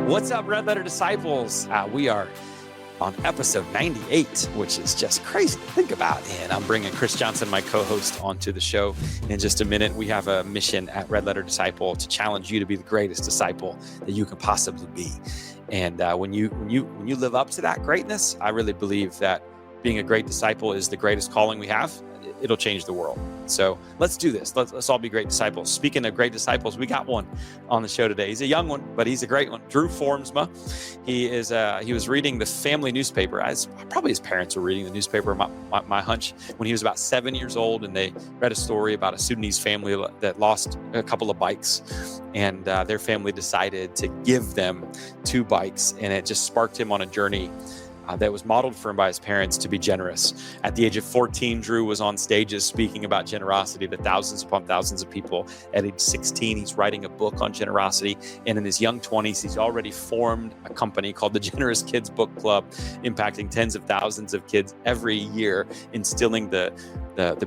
What's up, Red Letter Disciples? We are on episode 98, which is just crazy to think about. And I'm bringing Chris Johnson, my co-host, onto the show in just a minute. We have a mission at Red Letter Disciple to challenge you to be the greatest disciple that you can possibly be. And when you live up to that greatness, I really believe that being a great disciple is the greatest calling we have. It'll change the world. So let's do this. Let's all be great disciples. Speaking of great disciples, we got one on the show today. He's a young one, but he's a great one. Drew Formsma. He was reading the family newspaper. Probably his parents were reading the newspaper, my hunch, when he was about 7 years old, and they read a story about a Sudanese family that lost a couple of bikes, and their family decided to give them 2 bikes, and it just sparked him on a journey that was modeled for him by his parents to be generous. At the age of 14, Drew was on stages speaking about generosity to thousands upon thousands of people. At age 16, he's writing a book on generosity. And in his young 20s, he's already formed a company called the Generous Kids Book Club, impacting tens of thousands of kids every year, instilling the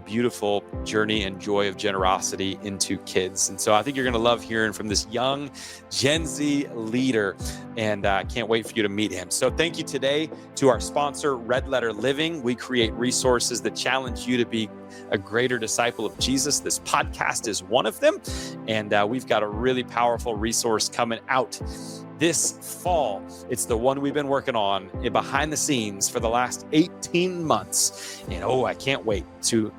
beautiful journey and joy of generosity into kids. And so I think you're going to love hearing from this young Gen Z leader, and I can't wait for you to meet him. So thank you today to our sponsor, Red Letter Living. We create resources that challenge you to be a greater disciple of Jesus. This podcast is one of them, and we've got a really powerful resource coming out this fall. It's the one we've been working on behind the scenes for the last 18 months. And I can't wait to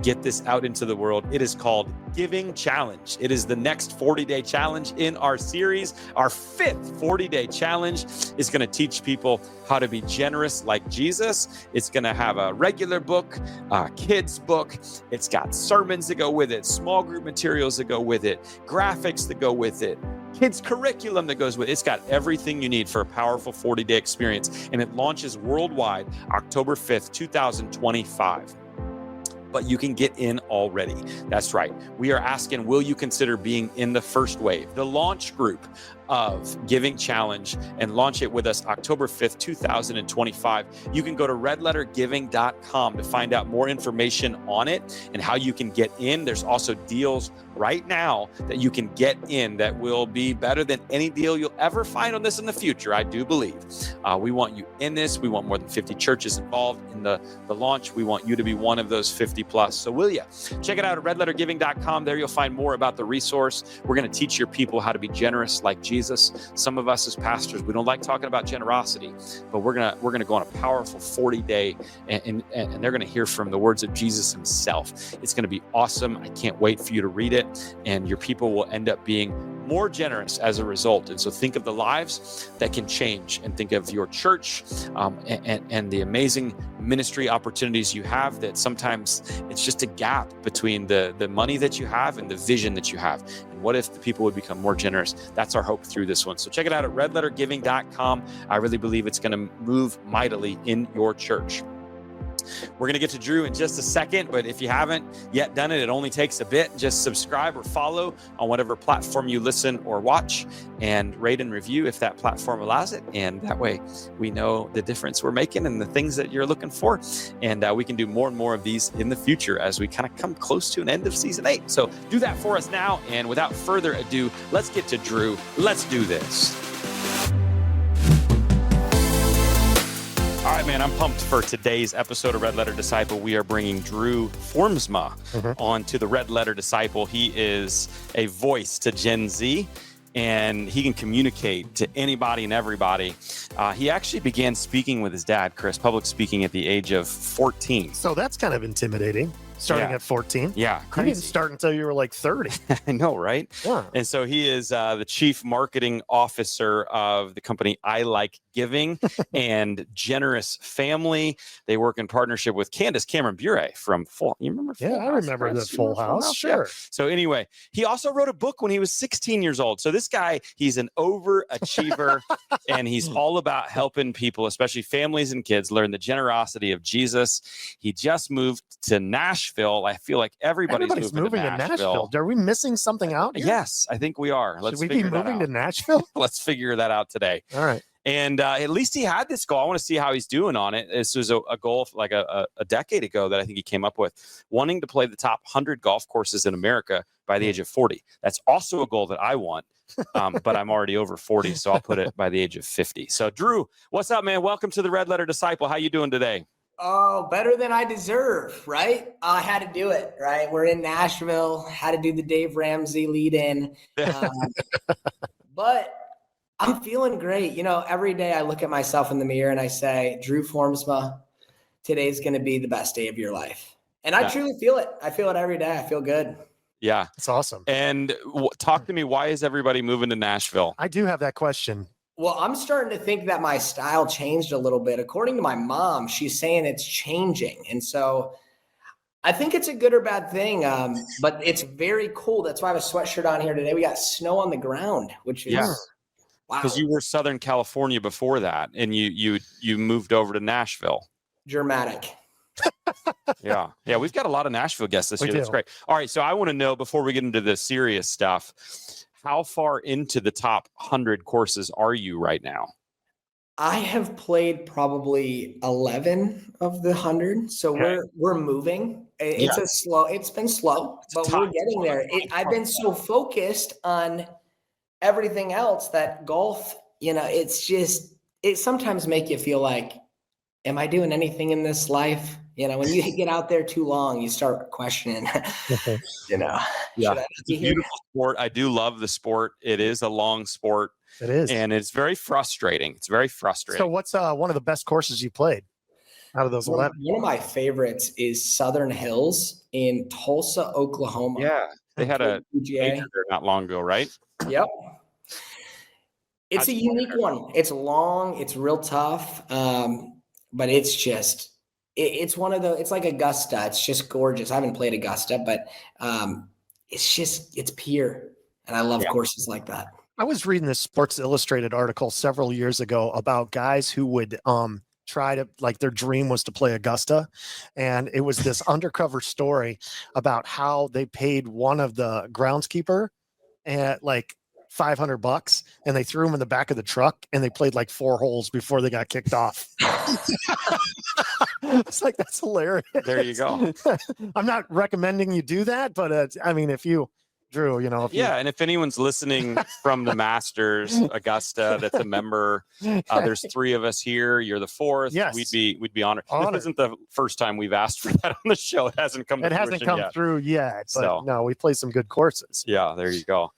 get this out into the world. It is called Giving Challenge. It is the next 40-day challenge in our series. Our 5th 40-day challenge is going to teach people how to be generous like Jesus. It's going to have a regular book, a kids book. It's got sermons that go with it, small group materials that go with it, graphics that go with it, kids curriculum that goes with it. It's got everything you need for a powerful 40-day experience. And it launches worldwide October 5th, 2025. But you can get in already. That's right. We are asking, will you consider being in the first wave, the launch group of Giving Challenge, and launch it with us October 5th, 2025. You can go to redlettergiving.com to find out more information on it and how you can get in. There's also deals right now that you can get in that will be better than any deal you'll ever find on this in the future, I do believe. We want you in this. We want more than 50 churches involved in the launch. We want you to be one of those 50 plus. So will you? Check it out at redlettergiving.com. There you'll find more about the resource. We're going to teach your people how to be generous like Jesus. Some of us as pastors, we don't like talking about generosity, but we're gonna go on a powerful 40-day, and they're gonna hear from the words of Jesus himself. It's gonna be awesome. I can't wait for you to read it, and your people will end up being more generous as a result. And so think of the lives that can change, and think of your church and the amazing ministry opportunities you have, that sometimes it's just a gap between the money that you have and the vision that you have. And what if the people would become more generous? That's our hope through this one. So check it out at redlettergiving.com. I really believe it's going to move mightily in your church. We're going to get to Drew in just a second, but if you haven't yet done it, it only takes a bit. Just subscribe or follow on whatever platform you listen or watch, and rate and review if that platform allows it. And that way we know the difference we're making and the things that you're looking for. And we can do more and more of these in the future as we kind of come close to an end of season 8. So do that for us now. And without further ado, let's get to Drew. Let's do this. All right, man, I'm pumped for today's episode of Red Letter Disciple. We are bringing Drew Formsma on to the Red Letter Disciple. He is a voice to Gen Z, and he can communicate to anybody and everybody. He actually began speaking with his dad, Chris, public speaking at the age of 14. So that's kind of intimidating. Starting at 14. Yeah, crazy. You didn't start until you were like 30. I know, right? Yeah. And so he is the chief marketing officer of the company I Like Giving and Generous Family. They work in partnership with Candace, Cameron-Bure from Full. You remember Full House? I remember the Full House. Sure. Yeah. So anyway, he also wrote a book when he was 16 years old. So this guy, he's an overachiever, and he's all about helping people, especially families and kids, learn the generosity of Jesus. He just moved to Nashville. I feel like everybody's moving to Nashville. Are we missing something out here? Yes, I think we are. Should we be moving to Nashville? Let's figure that out today. All right. And at least he had this goal. I want to see how he's doing on it. This was a goal like a decade ago that I think he came up with, wanting to play the top 100 golf courses in America by the age of 40. That's also a goal that I want, but I'm already over 40, so I'll put it by the age of 50. So, Drew, what's up, man? Welcome to the Red Letter Disciple. How you doing today? Oh, better than I deserve, right? I had to do it, right? We're in Nashville, had to do the Dave Ramsey lead in. But I'm feeling great. Every day I look at myself in the mirror and I say, Drew Formsma, today's going to be the best day of your life. And I truly feel it. I feel it every day. I feel good. Yeah. It's awesome. And talk to me, why is everybody moving to Nashville? I do have that question. Well, I'm starting to think that my style changed a little bit. According to my mom, she's saying it's changing. And so I think it's a good or bad thing, but it's very cool. That's why I have a sweatshirt on here today. We got snow on the ground, which is wow. Because you were Southern California before that, and you moved over to Nashville. Dramatic. Yeah. We've got a lot of Nashville guests this year. That's great. All right, so I want to know, before we get into the serious stuff, how far into the top 100 courses are you right now? I have played probably 11 of the 100. So we're moving. It's been slow, but we're getting there. I've been so focused on everything else that golf, it sometimes make you feel like, am I doing anything in this life? When you get out there too long, you start questioning, Yeah. It's a beautiful sport. I do love the sport. It is a long sport. It is. And it's very frustrating. So what's one of the best courses you played out of those 11? One of my favorites is Southern Hills in Tulsa, Oklahoma. Yeah. They had a major there not long ago, right? Yep. It's a unique one. It's long. It's real tough. But it's just, it's one of it's like Augusta. It's just gorgeous. I haven't played Augusta, but it's pure. And I love courses like that. I was reading this Sports Illustrated article several years ago about guys who would try to, like, their dream was to play Augusta. And it was this undercover story about how they paid one of the groundskeeper at like $500, and they threw him in the back of the truck, and they played like 4 holes before they got kicked off. It's like, that's hilarious. There you go. I'm not recommending you do that, but I mean, if you, Drew, and if anyone's listening from the Masters, Augusta, that's a member, there's 3 of us here. You're the 4th. Yes. We'd be honored. This isn't the first time we've asked for that on the show. It hasn't come through yet, but no, we play some good courses. Yeah, there you go.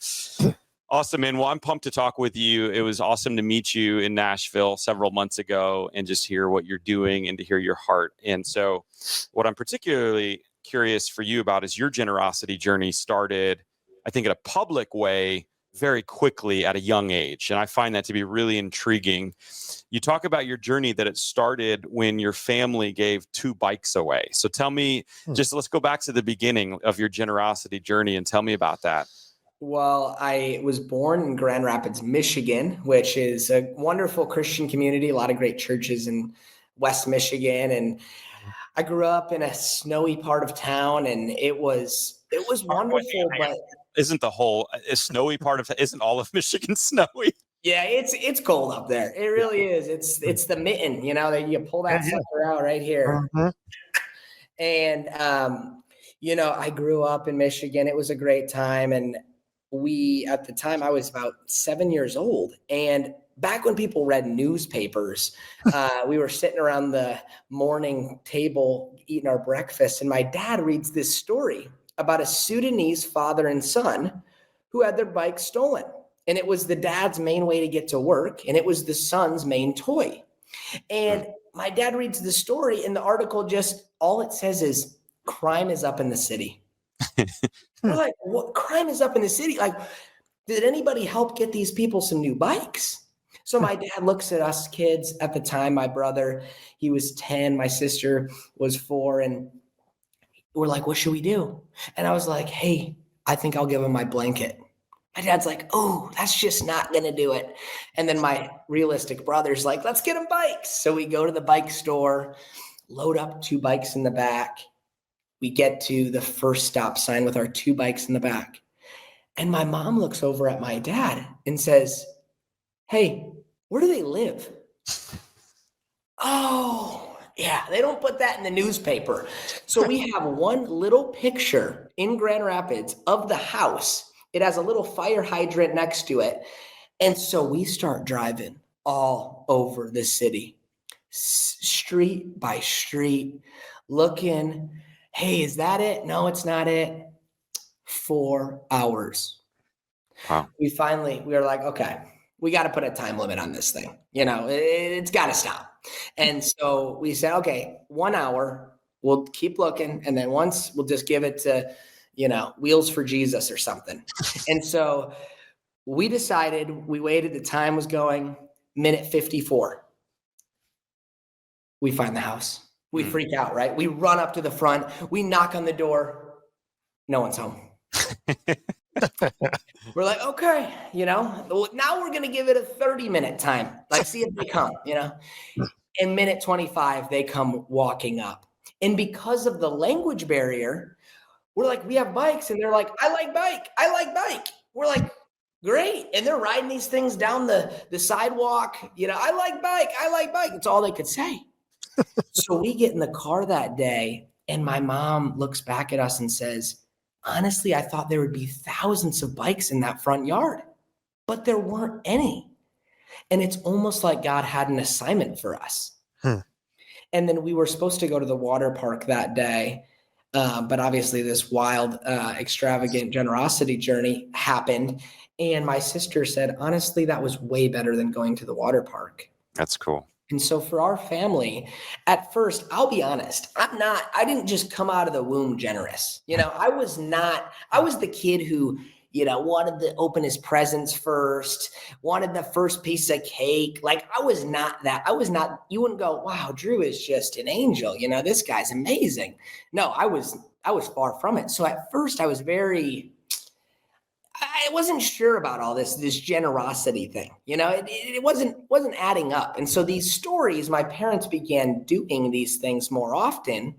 Awesome, man. Well, I'm pumped to talk with you. It was awesome to meet you in Nashville several months ago and just hear what you're doing and to hear your heart. And so what I'm particularly curious for you about is your generosity journey started, I think, in a public way very quickly at a young age. And I find that to be really intriguing. You talk about your journey that it started when your family gave 2 bikes away. So tell me, let's go back to the beginning of your generosity journey and tell me about that. Well, I was born in Grand Rapids, Michigan, which is a wonderful Christian community, a lot of great churches in West Michigan. And I grew up in a snowy part of town, and it was wonderful. But isn't snowy part of, isn't all of Michigan snowy? Yeah, it's cold up there. It really is. It's the mitten, that you pull that sucker out right here. And I grew up in Michigan. It was a great time, and at the time I was about 7 years old, and back when people read newspapers, we were sitting around the morning table eating our breakfast, and my dad reads this story about a Sudanese father and son who had their bike stolen. And it was the dad's main way to get to work, and it was the son's main toy. And my dad reads the story, and the article all it says is, crime is up in the city. We're like, what? Crime is up in the city? Like, did anybody help get these people some new bikes? So my dad looks at us kids at the time. My brother, he was 10. My sister was 4. And we're like, what should we do? And I was like, hey, I think I'll give him my blanket. My dad's like, oh, that's just not going to do it. And then my realistic brother's like, let's get him bikes. So we go to the bike store, load up 2 bikes in the back. We get to the first stop sign with our 2 bikes in the back. And my mom looks over at my dad and says, hey, Where do they live? Oh, yeah, they don't put that in the newspaper. So we have one little picture in Grand Rapids of the house. It has a little fire hydrant next to it. And so we start driving all over the city, street by street, looking. Hey, is that it? No, it's not it. 4 hours. Wow. We were like, okay, we got to put a time limit on this thing. It's got to stop. And so we said, okay, 1 hour, we'll keep looking. And then once we'll just give it to, Wheels for Jesus or something. And so we decided, we waited, the time was going, minute 54. We find the house. We freak out, right? We run up to the front. We knock on the door. No one's home. We're like, okay, now we're going to give it a 30-minute time. Like, see if they come, In minute 25, they come walking up. And because of the language barrier, we're like, we have bikes. And they're like, I like bike. We're like, great. And they're riding these things down the sidewalk. I like bike. It's all they could say. So we get in the car that day, and my mom looks back at us and says, honestly, I thought there would be thousands of bikes in that front yard, but there weren't any. And it's almost like God had an assignment for us. And then we were supposed to go to the water park that day. But obviously this wild, extravagant generosity journey happened. And my sister said, honestly, that was way better than going to the water park. That's cool. And so for our family, at first, I'll be honest, I didn't just come out of the womb generous. I was the kid who, wanted to open his presents first, wanted the first piece of cake. Like, I was not that. You wouldn't go, wow, Drew is just an angel. This guy's amazing. No, I was far from it. So at first I was I wasn't sure about all this generosity thing. It wasn't adding up. And so these stories, my parents began doing these things more often.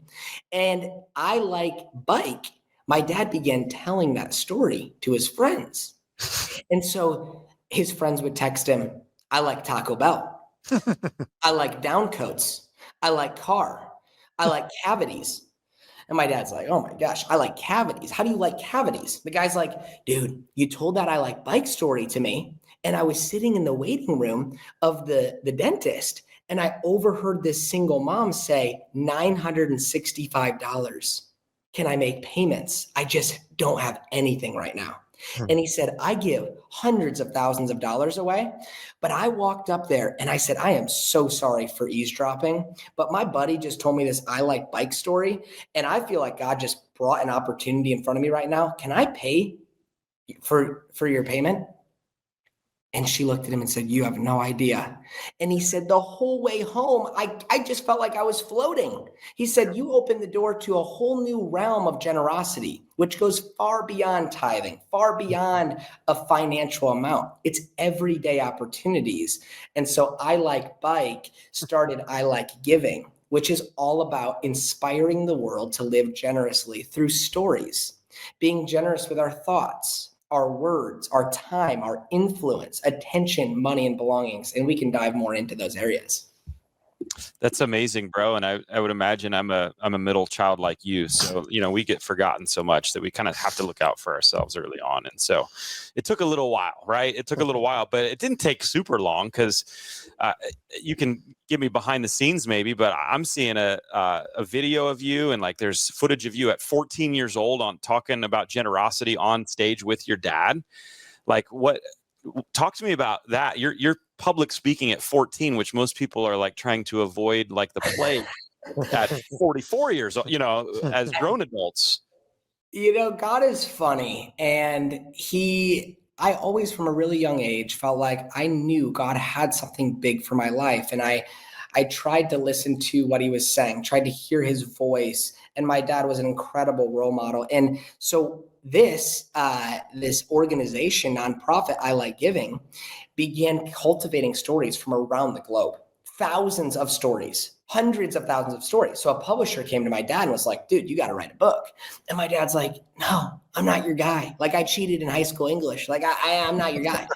And I like bike. My dad began telling that story to his friends. And so his friends would text him, I like Taco Bell. I like down coats. I like car. I like cavities. And my dad's like, oh my gosh, I like cavities. How do you like cavities? The guy's like, dude, you told that I like bike story to me. And I was sitting in the waiting room of the dentist, and I overheard this single mom say, $965. Can I make payments? I just don't have anything right now. And he said, I give hundreds of thousands of dollars away. But I walked up there and I said, I am so sorry for eavesdropping, but my buddy just told me this I like bike story. And I feel like God just brought an opportunity in front of me right now. Can I pay for your payment? And she looked at him and said, you have no idea. And he said, the whole way home, I just felt like I was floating. He said, you opened the door to a whole new realm of generosity, which goes far beyond tithing, far beyond a financial amount. It's everyday opportunities. And so I Like Bike started I Like Giving, which is all about inspiring the world to live generously through stories, being generous with our thoughts, our words, our time, our influence, attention, money, and belongings. And we can dive more into those areas. That's amazing, bro. And I would imagine I'm a middle child like you. So, we get forgotten so much that we kind of have to look out for ourselves early on. And so it took a little while, right? It took a little while, but it didn't take super long, because you can give me behind the scenes maybe, but I'm seeing a video of you, and like there's footage of you at 14 years old on talking about generosity on stage with your dad. Like, talk to me about that. You're public speaking at 14, which most people are like trying to avoid, like the plague at 44 years old, as grown adults. God is funny. And I always, from a really young age, felt like I knew God had something big for my life. And I tried to listen to what he was saying, tried to hear his voice. And my dad was an incredible role model. And so this organization, nonprofit, I Like Giving, began cultivating stories from around the globe, thousands of stories hundreds of thousands of stories. So a publisher came to my dad and was like, dude, you got to write a book. And my dad's like, no, I'm not your guy. Like, I cheated in high school English. Like, I'm not your guy.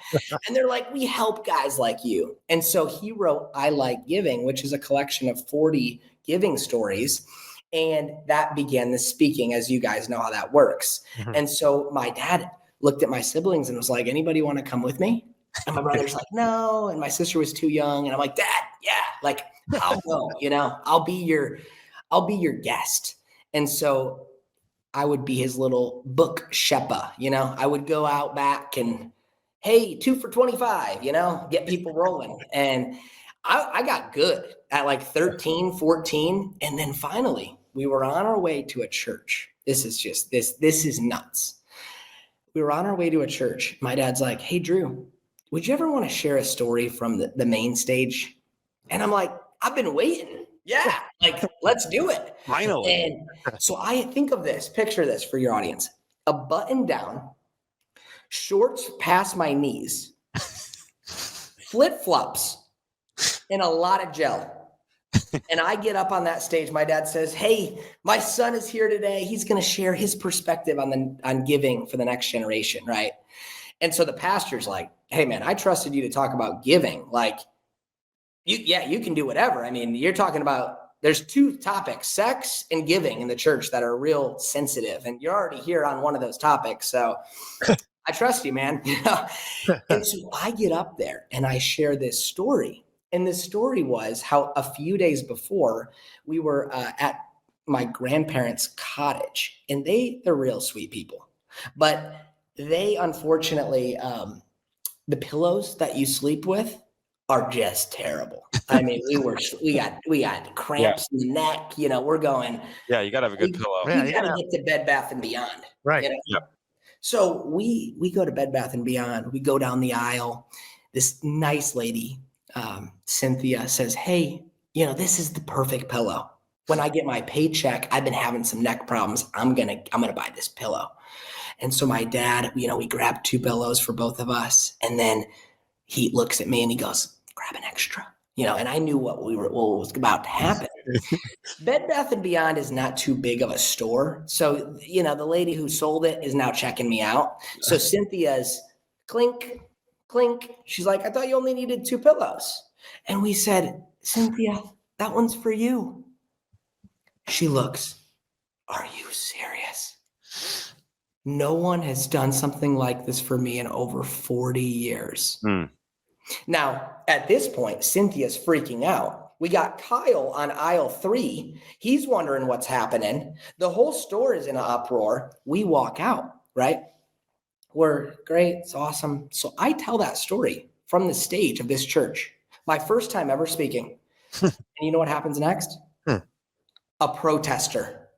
And they're like, we help guys like you. And so he wrote I Like Giving, which is a collection of 40 giving stories. And that began the speaking, as you guys know how that works. Mm-hmm. And so my dad looked at my siblings and was like, anybody want to come with me? And my brother's like, no. And my sister was too young. And I'm like, Dad, yeah, like, I'll go, I'll be your guest. And so I would be his little book shepa, I would go out back and, hey, 2 for $25, get people rolling. And I got good at like 13, 14. And then finally we were on our way to a church. This is nuts. We were on our way to a church. My dad's like, hey, Drew, would you ever want to share a story from the main stage? And I'm like, I've been waiting. Yeah, like, let's do it. Finally. And so I think of this, picture this for your audience, a button down, shorts past my knees, flip-flops, and a lot of gel. And I get up on that stage. My dad says, hey, my son is here today. He's going to share his perspective on giving for the next generation, right? And so the pastor's like, hey, man, I trusted you to talk about giving. Like, you can do whatever. I mean, you're talking about, there's 2 topics, sex and giving in the church, that are real sensitive. And you're already here on one of those topics. So I trust you, man. And so I get up there and I share this story. And this story was how a few days before we were at my grandparents' cottage, and they're real sweet people, but they, unfortunately, the pillows that you sleep with are just terrible. I mean, we got cramps in the neck, we're going. Yeah. You gotta have a good pillow. You gotta get to Bed Bath & Beyond. Right. Yep. So we go to Bed Bath & Beyond. We go down the aisle. This nice lady, Cynthia, says, hey, this is the perfect pillow. When I get my paycheck, I've been having some neck problems. I'm going to buy this pillow. And so my dad, we grabbed 2 pillows for both of us. And then he looks at me and he goes, grab an extra, and I knew what was about to happen. Bed Bath & Beyond is not too big of a store. So, the lady who sold it is now checking me out. So Cynthia's clink, clink. She's like, I thought you only needed 2 pillows. And we said, Cynthia, that one's for you. She looks, are you serious? No one has done something like this for me in over 40 years. Now, at this point, Cynthia's freaking out. We got Kyle on aisle 3. He's wondering what's happening. The whole store is in an uproar. We walk out, right? We're great. It's awesome. So I tell that story from the stage of this church, my first time ever speaking. And you know what happens next? A protester.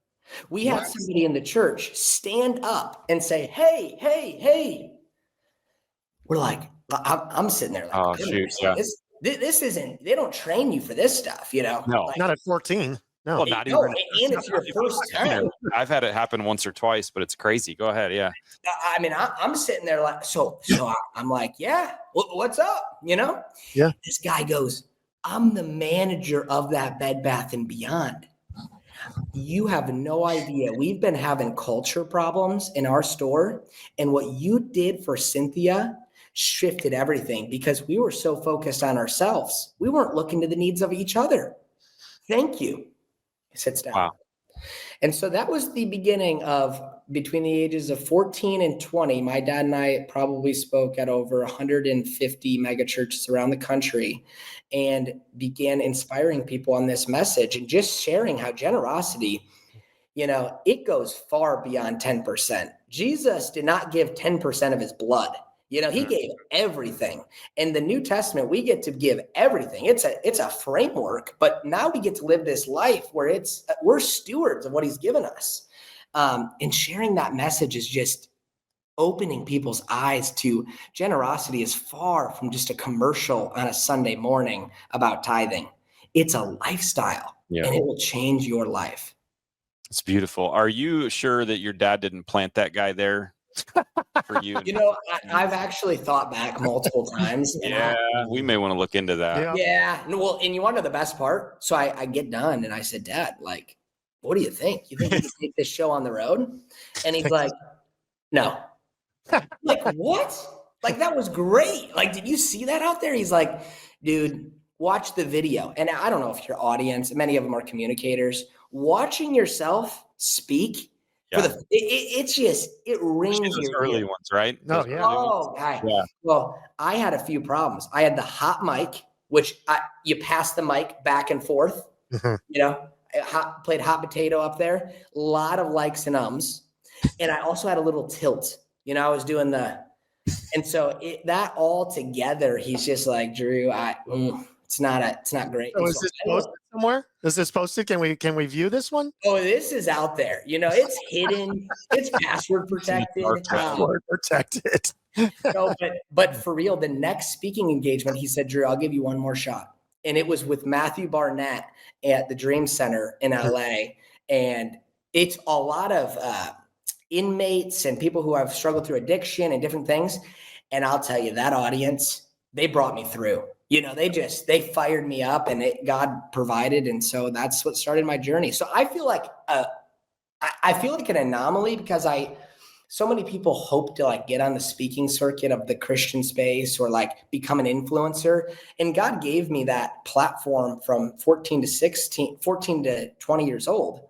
We had somebody in the church stand up and say, hey, hey, hey. We're like, I'm sitting there like, oh, shoot, yeah. This isn't, they don't train you for this stuff, No, like, not at 14. No, well, not no, even. And it's your first time. I've had it happen once or twice, but it's crazy. Go ahead. Yeah. I mean, I'm sitting there like, so I'm like, yeah, what's up? Yeah. This guy goes, I'm the manager of that Bed Bath & Beyond. You have no idea. We've been having culture problems in our store. And what you did for Cynthia shifted everything, because we were so focused on ourselves. We weren't looking to the needs of each other. Thank you. He sits down. Wow. And so that was the beginning of, between the ages of 14 and 20, my dad and I probably spoke at over 150 mega churches around the country and began inspiring people on this message and just sharing how generosity, it goes far beyond 10%. Jesus did not give 10% of his blood. He gave everything. In the New Testament, we get to give everything. It's a framework, but now we get to live this life where we're stewards of what he's given us. And sharing that message is just opening people's eyes to generosity is far from just a commercial on a Sunday morning about tithing. It's a lifestyle, and it will change your life. It's beautiful. Are you sure that your dad didn't plant that guy there for you? You know, I've actually thought back multiple times. Yeah, we may want to look into that. Yeah. No, well, and you want to know the bbest part? So I get done and I said, Dad, like, what do you think? You think we can take this show on the road? And he's like, no. Like, what? Like, that was great. Like, did you see that out there? He's like, dude, watch the video. And I don't know if your audience, many of them are communicators, watching yourself speak. Yeah. It rings those your early ear. ones, right? No, Those yeah. early Oh, ones. guy. Yeah. Well, I had a few problems. I had the hot mic, which you pass the mic back and forth. Mhm. You know, played hot potato up there. A lot of likes and ums. And I also had a little tilt. You know, I was doing and so that all together, he's just like, Drew, it's not great. So And is this posted somewhere? Is this posted? Can we view this one? oh, this is out there. You know, it's hidden. It's password protected. Password protected. No, but for real, the next speaking engagement, he said, Drew, I'll give you one more shot. And it was with Matthew Barnett at the Dream Center in LA. And it's a lot of inmates and people who have struggled through addiction and different things. And I'll tell you, that audience, they brought me through. You know, they fired me up, and God provided. And so that's what started my journey. So I feel like an anomaly because so many people hope to like get on the speaking circuit of the Christian space or like become an influencer. And God gave me that platform from 14 to 20 years old.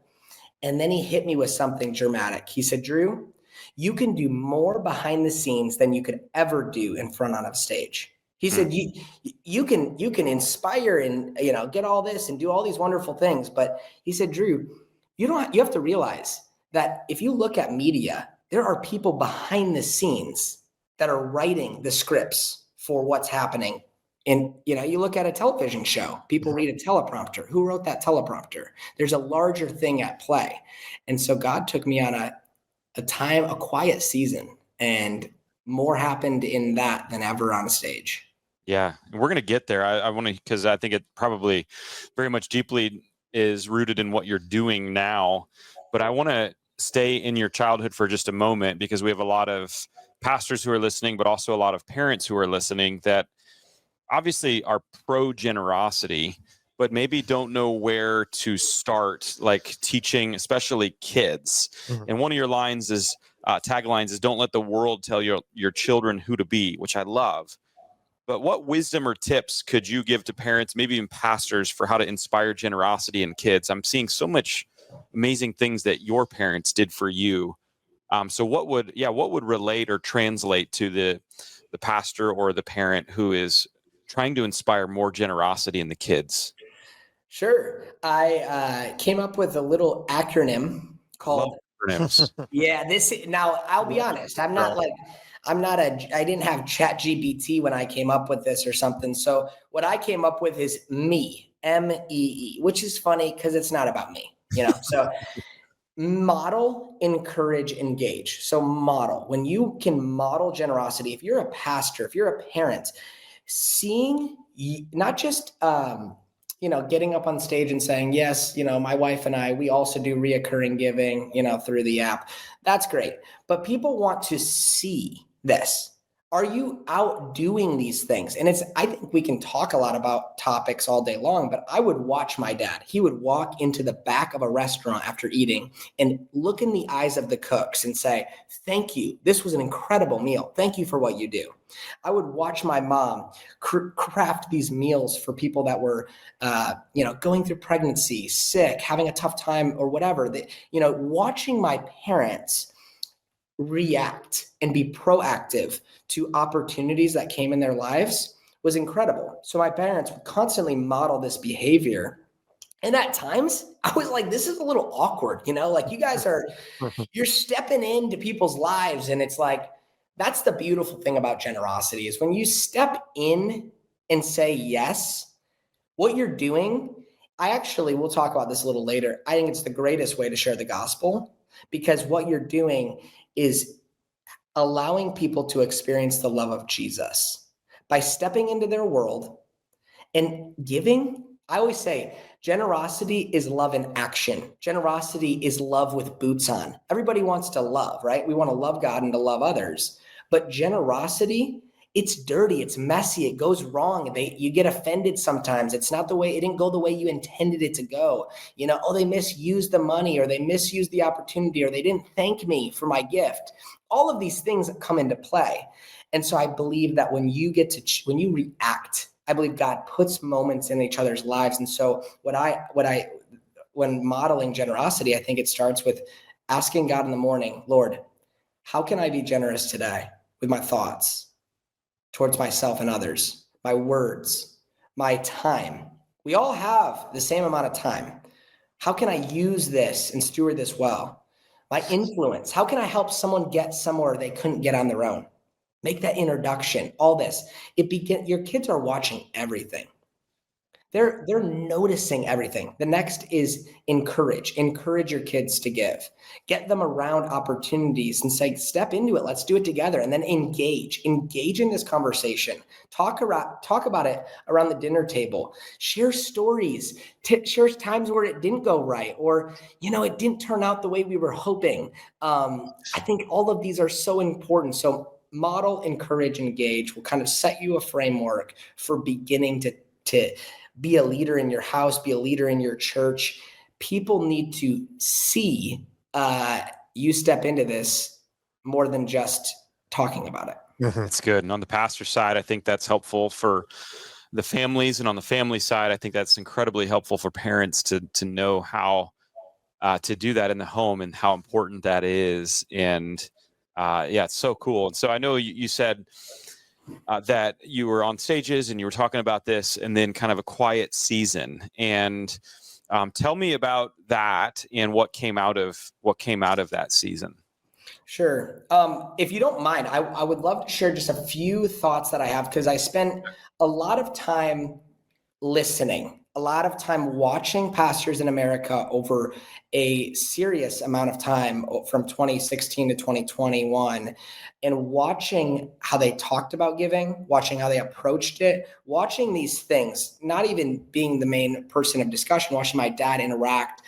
And then he hit me with something dramatic. He said, Drew, you can do more behind the scenes than you could ever do in front on a stage. He said, you can inspire and, you know, get all this and do all these wonderful things. But he said, Drew, you have to realize that if you look at media, there are people behind the scenes that are writing the scripts for what's happening. And, you know, you look at a television show, people read a teleprompter. Who wrote that teleprompter? There's a larger thing at play. And so God took me on a quiet season, and more happened in that than ever on a stage. Yeah. And we're going to get there. I want to, because I think it probably very much deeply is rooted in what you're doing now. But I want to stay in your childhood for just a moment, because we have a lot of pastors who are listening, but also a lot of parents who are listening that obviously are pro generosity, but maybe don't know where to start, like teaching, especially kids. Mm-hmm. And one of your lines is taglines is, don't let the world tell your children who to be, which I love. But what wisdom or tips could you give to parents, maybe even pastors, for how to inspire generosity in kids? I'm seeing so much amazing things that your parents did for you. So what would relate or translate to the pastor or the parent who is trying to inspire more generosity in the kids? Sure. I came up with a little acronym called yeah, now I'll be honest, I didn't have ChatGPT when I came up with this or something. So what I came up with is MEE, MEE, which is funny because it's not about me, you know. So model, encourage, engage. So model, when you can model generosity, if you're a pastor, if you're a parent, seeing not just getting up on stage and saying, yes, you know, my wife and I, we also do reoccurring giving, you know, through the app. That's great. But people want to see this. Are you out doing these things? And I think we can talk a lot about topics all day long, but I would watch my dad. He would walk into the back of a restaurant after eating and look in the eyes of the cooks and say, thank you. This was an incredible meal. Thank you for what you do. I would watch my mom craft these meals for people that were, going through pregnancy, sick, having a tough time or whatever. Watching my parents react and be proactive to opportunities that came in their lives was incredible. So my parents would constantly model this behavior. And at times I was like, this is a little awkward, you know, like you guys you're stepping into people's lives. And it's like, that's the beautiful thing about generosity is when you step in and say yes, what you're doing. We'll talk about this a little later. I think it's the greatest way to share the gospel, because what you're doing is allowing people to experience the love of Jesus by stepping into their world and giving. I always say generosity is love in action. Generosity is love with boots on. Everybody wants to love, right? We want to love God and to love others. But generosity, it's dirty, it's messy, it goes wrong. You get offended sometimes. It's not it didn't go the way you intended it to go. They misused the money, or they misused the opportunity, or they didn't thank me for my gift. All of these things come into play. And so I believe that when you react, I believe God puts moments in each other's lives. And so when modeling generosity, I think it starts with asking God in the morning, Lord, how can I be generous today with my thoughts towards myself and others, my words, my time? We all have the same amount of time. How can I use this and steward this well? My influence, how can I help someone get somewhere they couldn't get on their own? Make that introduction, all this. Your kids are watching everything. They're noticing everything. The next is encourage your kids to give. Get them around opportunities and say, step into it. Let's do it together. And then engage in this conversation. Talk about it around the dinner table. Share stories. Share times where it didn't go right, or, it didn't turn out the way we were hoping. I think all of these are so important. So model, encourage, engage will kind of set you a framework for beginning to be a leader in your house, be a leader in your church. People need to see you step into this more than just talking about it. That's good. And on the pastor side, I think that's helpful for the families. And on the family side, I think that's incredibly helpful for parents to know how to do that in the home and how important that is. And it's so cool. And so I know you said that you were on stages and you were talking about this, and then kind of a quiet season. And tell me about that and what came out of that season. Sure. If you don't mind, I would love to share just a few thoughts that I have, because I spent a lot of time listening, a lot of time watching pastors in America over a serious amount of time from 2016 to 2021, and watching how they talked about giving, watching how they approached it, watching these things, not even being the main person of discussion, watching my dad interact.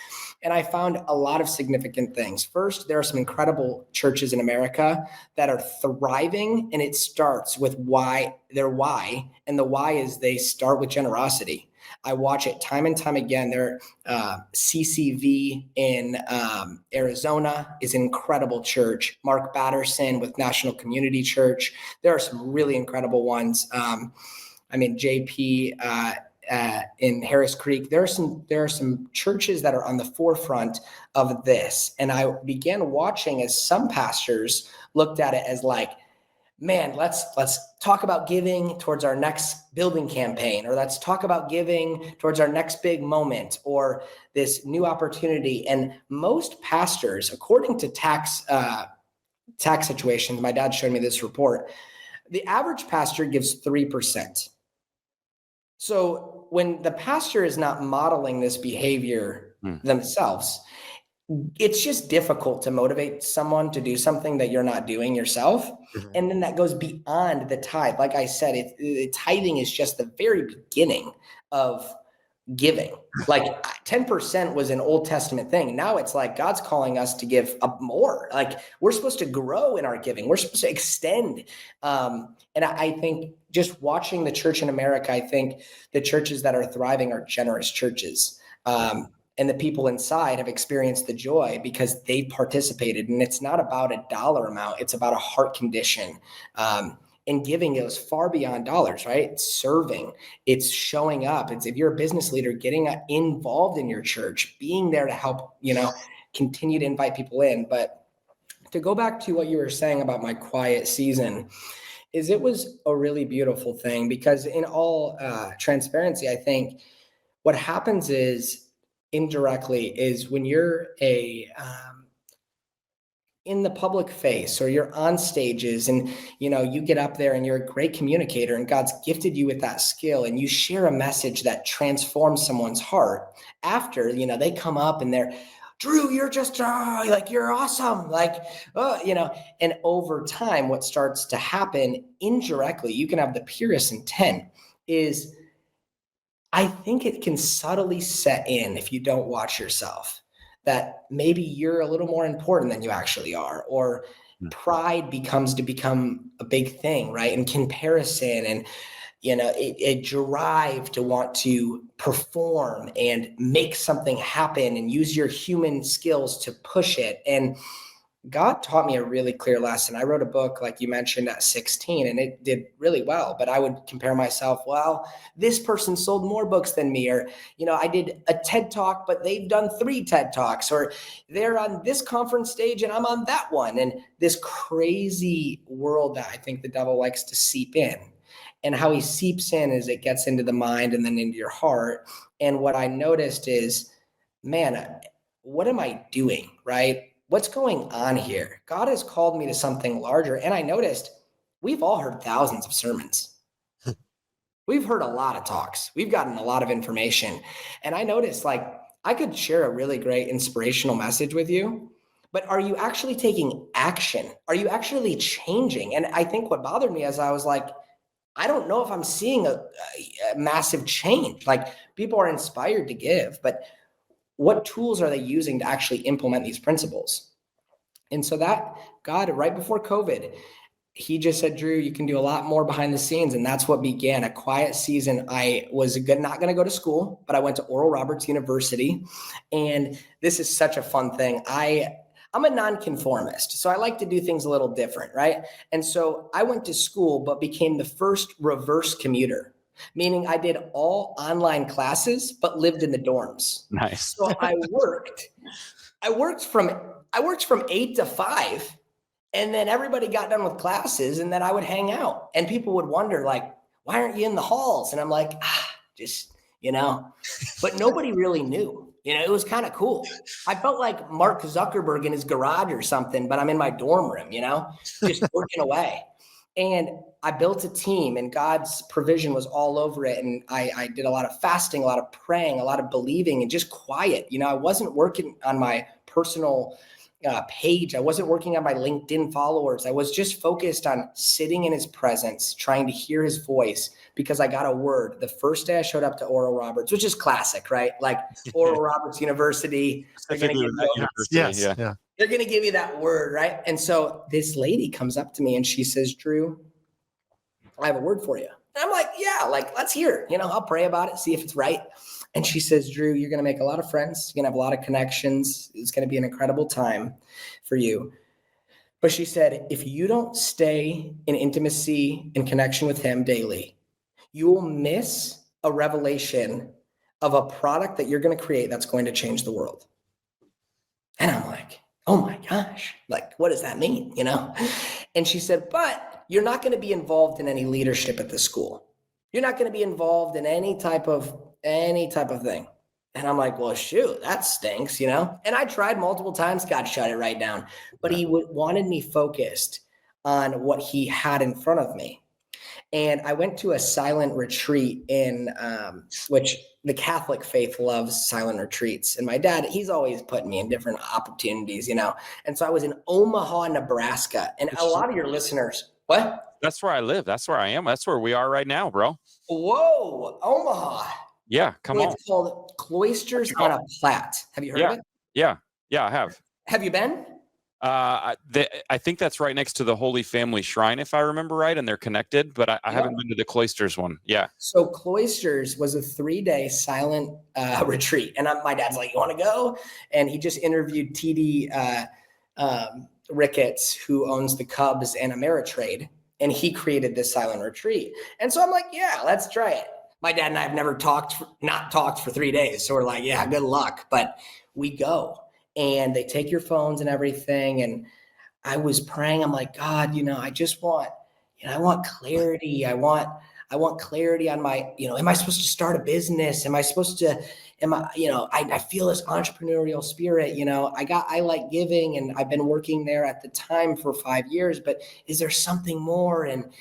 And I found a lot of significant things. First, there are some incredible churches in America that are thriving, and it starts with why. And the why is they start with generosity. I watch it time and time again. Their CCV in Arizona is an incredible church. Mark Batterson with National Community Church. There are some really incredible ones. JP in Harris Creek. There are some churches that are on the forefront of this. And I began watching as some pastors looked at it as like, man, let's talk about giving towards our next building campaign, or let's talk about giving towards our next big moment, or this new opportunity. And most pastors, according to tax situations, my dad showed me this report, the average pastor gives 3%. So when the pastor is not modeling this behavior themselves, it's just difficult to motivate someone to do something that you're not doing yourself. Mm-hmm. And then that goes beyond the tithe. Like I said, tithing is just the very beginning of giving. Like 10% was an Old Testament thing. Now it's like God's calling us to give up more. Like we're supposed to grow in our giving. We're supposed to extend. And I think just watching the church in America, I think the churches that are thriving are generous churches. And the people inside have experienced the joy because they've participated. And it's not about a dollar amount. It's about a heart condition. And giving goes far beyond dollars, right? It's serving, it's showing up. It's, if you're a business leader, getting involved in your church, being there to help, continue to invite people in. But to go back to what you were saying about my quiet season, is it was a really beautiful thing, because in all transparency, I think what happens is indirectly is when you're in the public face, or you're on stages and, you get up there and you're a great communicator and God's gifted you with that skill, and you share a message that transforms someone's heart. After, they come up and they're, Drew, you're just you're awesome. And over time, what starts to happen indirectly, you can have the purest intent, is I think it can subtly set in if you don't watch yourself, that maybe you're a little more important than you actually are, or pride become a big thing, right? And comparison and, a drive to want to perform and make something happen and use your human skills to push it. And God taught me a really clear lesson. I wrote a book, like you mentioned, at 16, and it did really well. But I would compare myself, well, this person sold more books than me, or, I did a TED Talk, but they've done 3 TED Talks, or they're on this conference stage and I'm on that one. And this crazy world that I think the devil likes to seep in. And how he seeps in is it gets into the mind and then into your heart. And what I noticed is, man, what am I doing, right? What's going on here? God has called me to something larger. And I noticed we've all heard thousands of sermons. We've heard a lot of talks. We've gotten a lot of information. And I noticed, like, I could share a really great inspirational message with you, but are you actually taking action? Are you actually changing? And I think what bothered me is I was like, I don't know if I'm seeing a massive change. Like, people are inspired to give, but what tools are they using to actually implement these principles? And so that God, right before COVID, he just said, Drew, you can do a lot more behind the scenes. And that's what began a quiet season. I was not going to go to school, but I went to Oral Roberts University. And this is such a fun thing. I'm a nonconformist, so I like to do things a little different, right? And so I went to school, but became the first reverse commuter, meaning I did all online classes, but lived in the dorms. Nice. So I worked from 8 to 5, and then everybody got done with classes, and then I would hang out, and people would wonder, like, why aren't you in the halls? And I'm like, just, but nobody really knew. It was kind of cool. I felt like Mark Zuckerberg in his garage or something, but I'm in my dorm room, just working away. And I built a team, and God's provision was all over it. And I did a lot of fasting, a lot of praying, a lot of believing, and just quiet. I wasn't working on my personal page. I wasn't working on my LinkedIn followers. I was just focused on sitting in his presence, trying to hear his voice, because I got a word the first day I showed up to Oral Roberts, which is classic, right? Like Oral Roberts University, they're going to give they're going to give you that word, right? And so this lady comes up to me and she says, Drew, I have a word for you. And I'm like, yeah, like, let's hear it. I'll pray about it, see if it's right. And she says, Drew, you're going to make a lot of friends. You're going to have a lot of connections. It's going to be an incredible time for you. But she said, if you don't stay in intimacy and connection with him daily, you will miss a revelation of a product that you're going to create that's going to change the world. And I'm like, oh my gosh, like, what does that mean? And she said, but you're not going to be involved in any leadership at the school. You're not going to be involved in any type of thing. And I'm like, well, shoot, that stinks, And I tried multiple times. God shut it right down. But he wanted me focused on what he had in front of me. And I went to a silent retreat in which the Catholic faith loves silent retreats. And my dad, he's always putting me in different opportunities, And so I was in Omaha, Nebraska. And a lot of your listeners, what? That's where I live. That's where I am. That's where we are right now, bro. Whoa, Omaha. Yeah, come on. It's called Cloisters on a Platte. Have you heard of it? Yeah, I have. Have you been? I think that's right next to the Holy Family Shrine, if I remember right, and they're connected, but I haven't been to the Cloisters one. Yeah. So Cloisters was a 3-day silent retreat. And my dad's like, you want to go? And he just interviewed TD Ricketts, who owns the Cubs and Ameritrade. And he created this silent retreat. And so I'm like, yeah, let's try it. My dad and I have never not talked for 3 days. So we're like, yeah, good luck. But we go. And they take your phones and everything. And I was praying. I'm like, God, I just want, I want clarity. I want clarity on my, am I supposed to start a business? I feel this entrepreneurial spirit, I like giving, and I've been working there at the time for 5 years, but is there something more? And,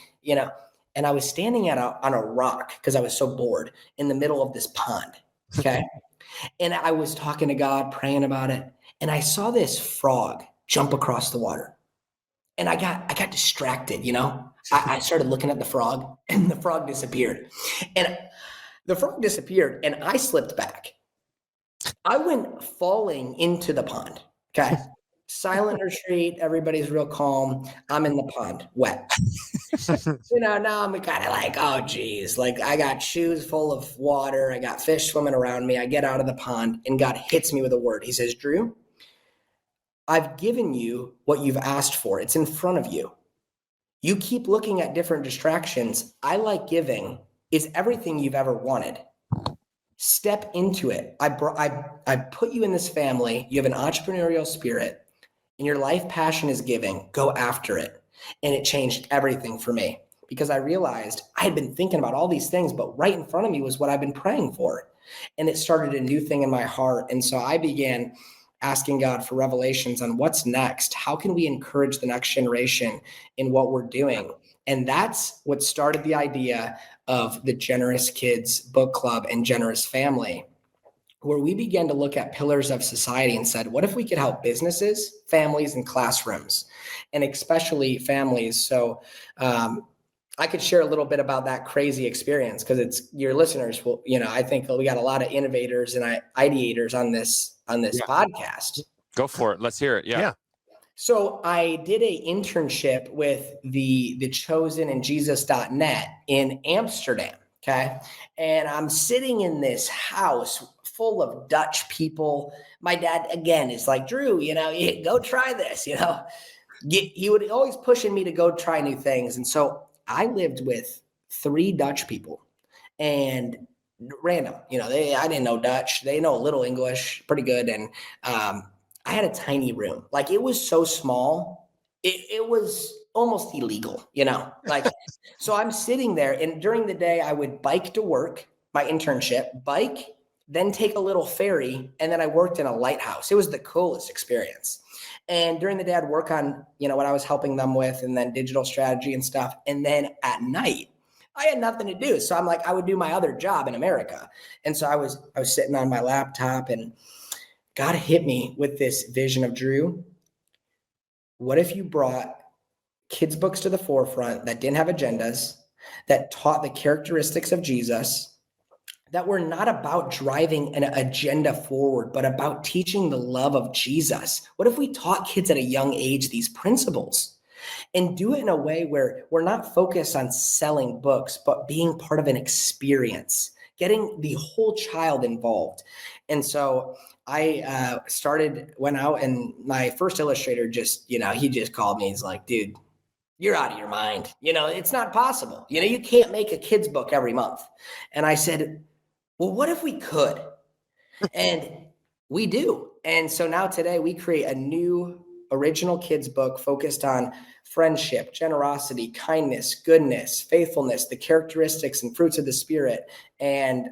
and I was standing on a rock because I was so bored in the middle of this pond. Okay. And I was talking to God, praying about it. And I saw this frog jump across the water, and I got distracted. I started looking at the frog, and the frog disappeared. And The frog disappeared and I slipped back. I went falling into the pond. Okay. Silent retreat. Everybody's real calm. I'm in the pond, wet. Now I'm kind of like, oh, geez. Like, I got shoes full of water. I got fish swimming around me. I get out of the pond and God hits me with a word. He says, Drew, I've given you what you've asked for. It's in front of you. You keep looking at different distractions. I like giving is everything you've ever wanted. Step into it. I put you in this family. You have an entrepreneurial spirit and your life passion is giving. Go after it. And it changed everything for me because I realized I had been thinking about all these things, but right in front of me was what I've been praying for. And it started a new thing in my heart. And so I began asking God for revelations on what's next. How can we encourage the next generation in what we're doing? And that's what started the idea of the Generous Kids Book Club and Generous Family, where we began to look at pillars of society and said, what if we could help businesses, families, and classrooms, and especially families? So I could share a little bit about that crazy experience because it's your listeners will, I think we got a lot of innovators and ideators on this podcast. Go for it. Let's hear it. Yeah. So I did a internship with the Chosen and Jesus.net in Amsterdam. Okay. And I'm sitting in this house full of Dutch people. My dad, again, is like, Drew, go try this, he would always pushing me to go try new things. And so I lived with 3 Dutch people and random, I didn't know Dutch. They know a little English, pretty good. And, I had a tiny room. Like it was so small. It was almost illegal, so I'm sitting there and during the day I would bike to work, my internship, then take a little ferry. And then I worked in a lighthouse. It was the coolest experience. And during the day I'd work on, what I was helping them with and then digital strategy and stuff. And then at night I had nothing to do. So I'm like, I would do my other job in America. And so I was sitting on my laptop and God hit me with this vision of Drew. What if you brought kids' books to the forefront that didn't have agendas, that taught the characteristics of Jesus, that were not about driving an agenda forward, but about teaching the love of Jesus? What if we taught kids at a young age these principles and do it in a way where we're not focused on selling books, but being part of an experience, getting the whole child involved? And so I went out and my first illustrator he just called me. He's like, dude, you're out of your mind. It's not possible. You can't make a kid's book every month. And I said, well, what if we could? And we do. And so now today we create a new original kids book focused on friendship, generosity, kindness, goodness, faithfulness, the characteristics and fruits of the Spirit. And,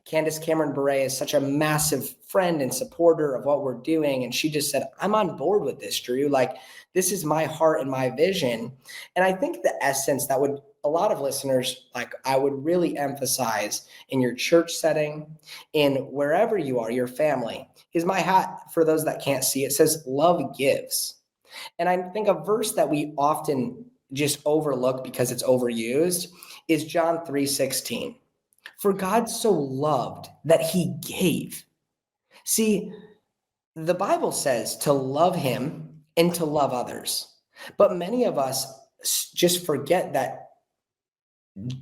Candace Cameron-Bure is such a massive friend and supporter of what we're doing. And she just said, I'm on board with this, Drew. Like, this is my heart and my vision. And I think the essence that would a lot of listeners, I would really emphasize in your church setting, in wherever you are, your family, is my hat for those that can't see. It says, love gives. And I think a verse that we often just overlook because it's overused is John 3:16. For God so loved that he gave. See, the Bible says to love him and to love others. But many of us just forget that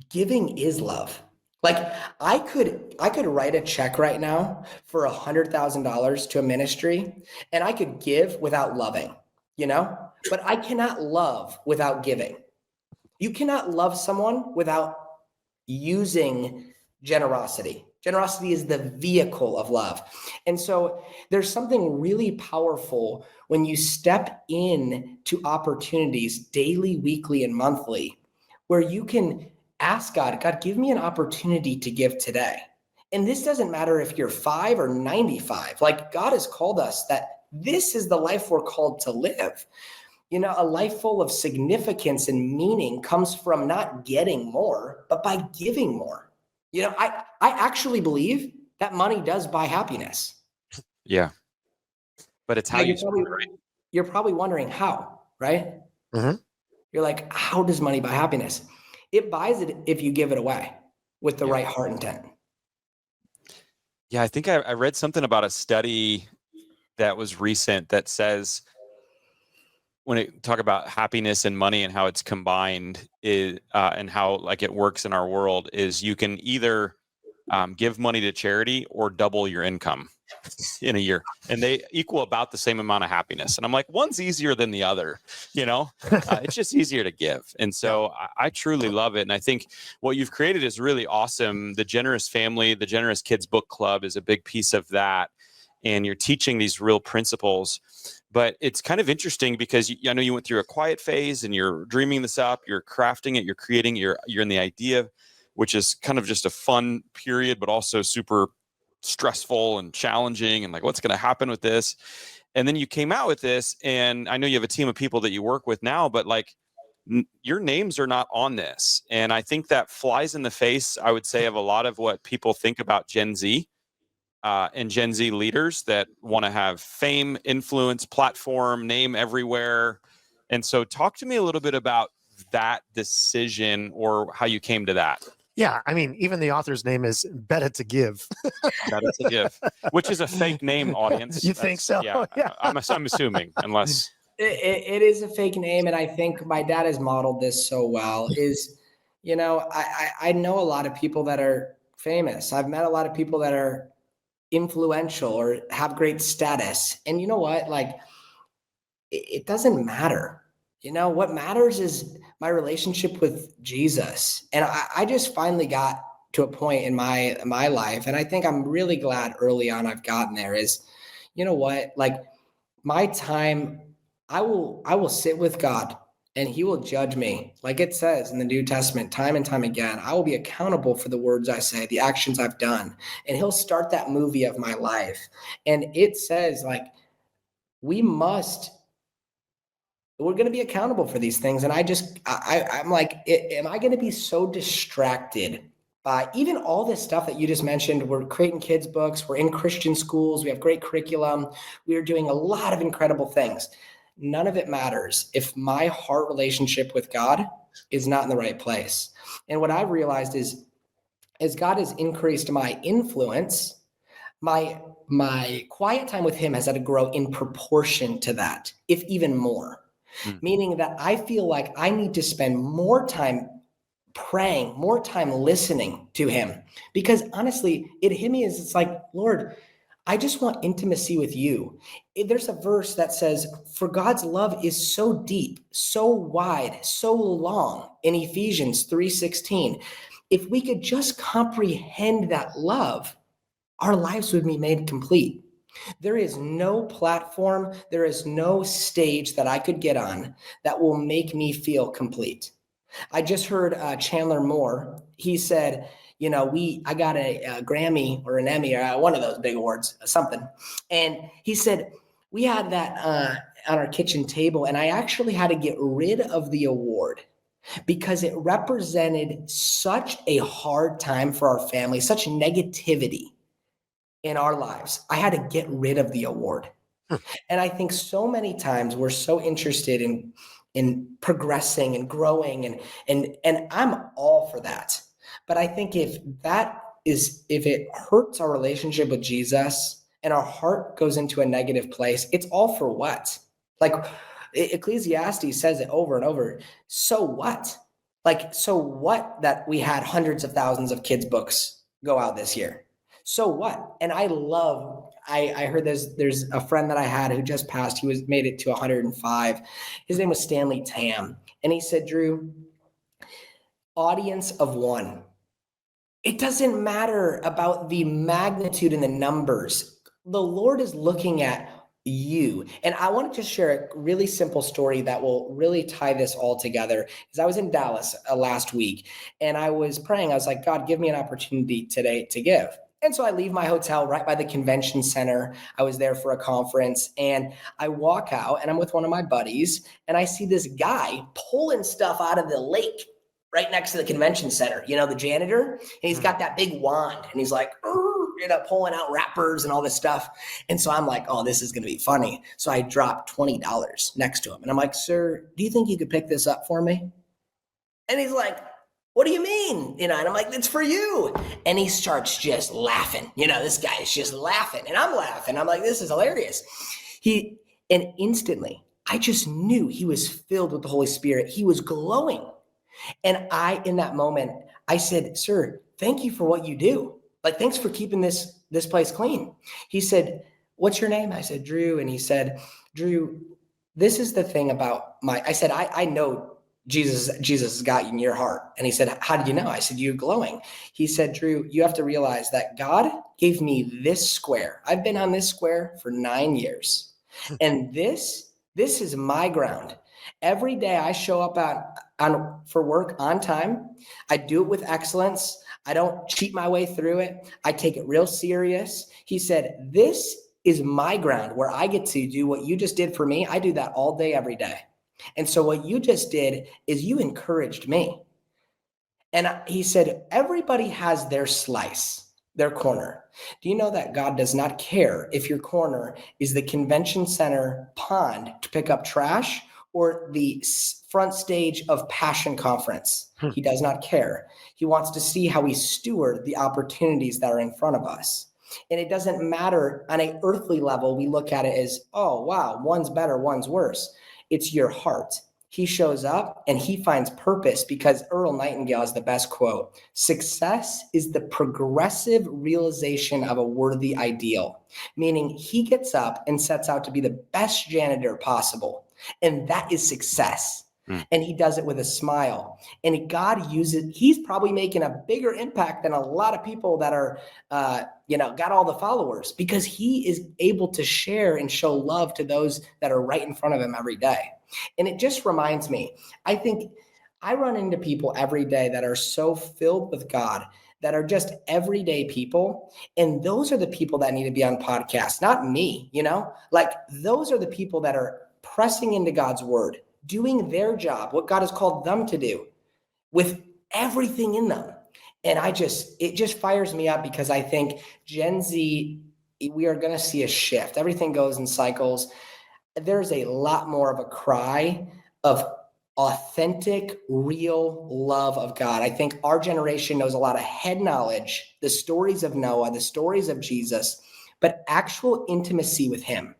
giving is love. Like I could write a check right now for $100,000 to a ministry and I could give without loving, but I cannot love without giving. You cannot love someone without using generosity. Generosity is the vehicle of love. And so there's something really powerful when you step in to opportunities daily, weekly, and monthly, where you can ask God, give me an opportunity to give today. And this doesn't matter if you're 5 or 95. Like God has called us that this is the life we're called to live. A life full of significance and meaning comes from not getting more, but by giving more. I actually believe that money does buy happiness. Yeah. But it's how you're probably wondering how, right? Mm-hmm. You're like, how does money buy happiness? It buys it if you give it away. with the right heart intent. Yeah, I think I read something about a study that was recent that says when it talk about happiness and money and how it's combined is and how like it works in our world is you can either give money to charity or double your income in a year, and they equal about the same amount of happiness. And I'm like, one's easier than the other, it's just easier to give. And so I truly love it. And I think what you've created is really awesome. The Generous Family, the Generous Kids Book Club is a big piece of that. And you're teaching these real principles. But it's kind of interesting because I know you went through a quiet phase and you're dreaming this up, you're crafting it, you're creating, you're in the idea, which is kind of just a fun period, but also super stressful and challenging and like, what's going to happen with this? And then you came out with this, and I know you have a team of people that you work with now, but like your names are not on this. And I think that flies in the face, I would say, of a lot of what people think about Gen Z. And Gen Z leaders that want to have fame, influence, platform, name everywhere. And so talk to me a little bit about that decision or how you came to that. Yeah, I mean, even the author's name is Better to Give. Better to Give, which is a fake name, audience. You think so? Yeah, I'm assuming, unless... It is a fake name, and I think my dad has modeled this so well. I know a lot of people that are famous. I've met a lot of people that are influential or have great status. And you know what? Like, it doesn't matter. What matters is my relationship with Jesus. And I just finally got to a point in my life, and I think I'm really glad early on I've gotten there, is, you know what? Like, my time, I will sit with God, and he will judge me. Like it says in the New Testament, time and time again, I will be accountable for the words I say, the actions I've done. And he'll start that movie of my life. And it says, like, we're going to be accountable for these things. And I'm like, am I going to be so distracted by even all this stuff that you just mentioned? We're creating kids' books. We're in Christian schools. We have great curriculum. We are doing a lot of incredible things. None of it matters if my heart relationship with God is not in the right place. And what I've realized is, as God has increased my influence, my quiet time with him has had to grow in proportion to that, if even more. Meaning that I feel like I need to spend more time praying, more time listening to him. Because honestly, it hit me as it's like, Lord, I just want intimacy with you. There's a verse that says, for God's love is so deep, so wide, so long, in Ephesians 3:16. If we could just comprehend that love, our lives would be made complete. There is no platform, there is no stage that I could get on that will make me feel complete. I just heard Chandler Moore. He said, I got a Grammy or an Emmy or one of those big awards, something. And he said, we had that on our kitchen table, and I actually had to get rid of the award because it represented such a hard time for our family, such negativity in our lives. I had to get rid of the award. And I think so many times we're so interested in progressing and growing, and I'm all for that. But I think if it hurts our relationship with Jesus and our heart goes into a negative place, it's all for what? Like Ecclesiastes says it over and over. So what? Like, so what that we had hundreds of thousands of kids' books go out this year? So what? And I heard there's a friend that I had who just passed. He made it to 105. His name was Stanley Tam. And he said, Drew, audience of one. It doesn't matter about the magnitude and the numbers. The Lord is looking at you. And I want to just share a really simple story that will really tie this all together. Because I was in Dallas last week, and I was praying. I was like, God, give me an opportunity today to give. And so I leave my hotel right by the convention center. I was there for a conference, and I walk out, and I'm with one of my buddies, and I see this guy pulling stuff out of the lake right next to the convention center, the janitor, and he's got that big wand, and he's like, pulling out wrappers and all this stuff. And so I'm like, oh, this is going to be funny. So I dropped $20 next to him, and I'm like, sir, do you think you could pick this up for me? And he's like, what do you mean? And I'm like, it's for you. And he starts just laughing. This guy is just laughing and I'm laughing. I'm like, this is hilarious. And instantly I just knew he was filled with the Holy Spirit. He was glowing. And in that moment, I said, sir, thank you for what you do. Like, thanks for keeping this place clean. He said, what's your name? I said, Drew. And he said, Drew, this is the thing about I said, I know Jesus has got you in your heart. And he said, how did you know? I said, you're glowing. He said, Drew, you have to realize that God gave me this square. I've been on this square for 9 years. And this is my ground. Every day I show up for work on time. I do it with excellence. I don't cheat my way through it. I take it real serious. He said, this is my ground where I get to do what you just did for me. I do that all day, every day. And so what you just did is you encouraged me. And he said, everybody has their slice, their corner. Do you know that God does not care if your corner is the convention center pond to pick up trash or the front stage of Passion Conference? He does not care. He wants to see how we steward the opportunities that are in front of us. And it doesn't matter on an earthly level. We look at it as, oh, wow, one's better, one's worse. It's your heart. He shows up and he finds purpose because Earl Nightingale has the best quote. Success is the progressive realization of a worthy ideal, meaning he gets up and sets out to be the best janitor possible. And that is success. And he does it with a smile. And God uses, he's probably making a bigger impact than a lot of people that are, got all the followers, because he is able to share and show love to those that are right in front of him every day. And it just reminds me, I think I run into people every day that are so filled with God, that are just everyday people. And those are the people that need to be on podcasts, not me, like those are the people that are pressing into God's word, doing their job, what God has called them to do with everything in them. And it just fires me up because I think Gen Z, we are going to see a shift. Everything goes in cycles. There's a lot more of a cry of authentic, real love of God. I think our generation knows a lot of head knowledge, the stories of Noah, the stories of Jesus, but actual intimacy with him.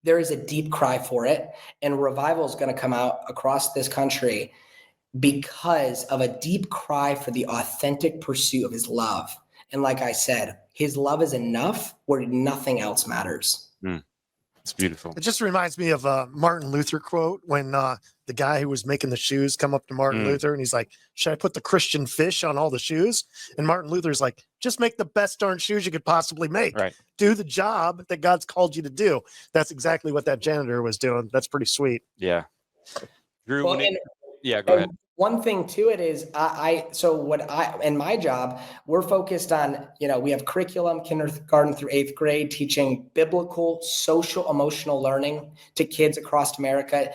There is a deep cry for it, and revival is going to come out across this country because of a deep cry for the authentic pursuit of his love. And like I said, his love is enough where nothing else matters. It's beautiful. It just reminds me of a Martin Luther quote when the guy who was making the shoes come up to Martin Luther and he's like, should I put the Christian fish on all the shoes? And Martin Luther's like, just make the best darn shoes you could possibly make. Right. Do the job that God's called you to do. That's exactly what that janitor was doing. That's pretty sweet. Yeah. Drew, Well, go ahead. One thing to it is in my job, we're focused on, we have curriculum, kindergarten through 8th grade, teaching biblical, social, emotional learning to kids across America,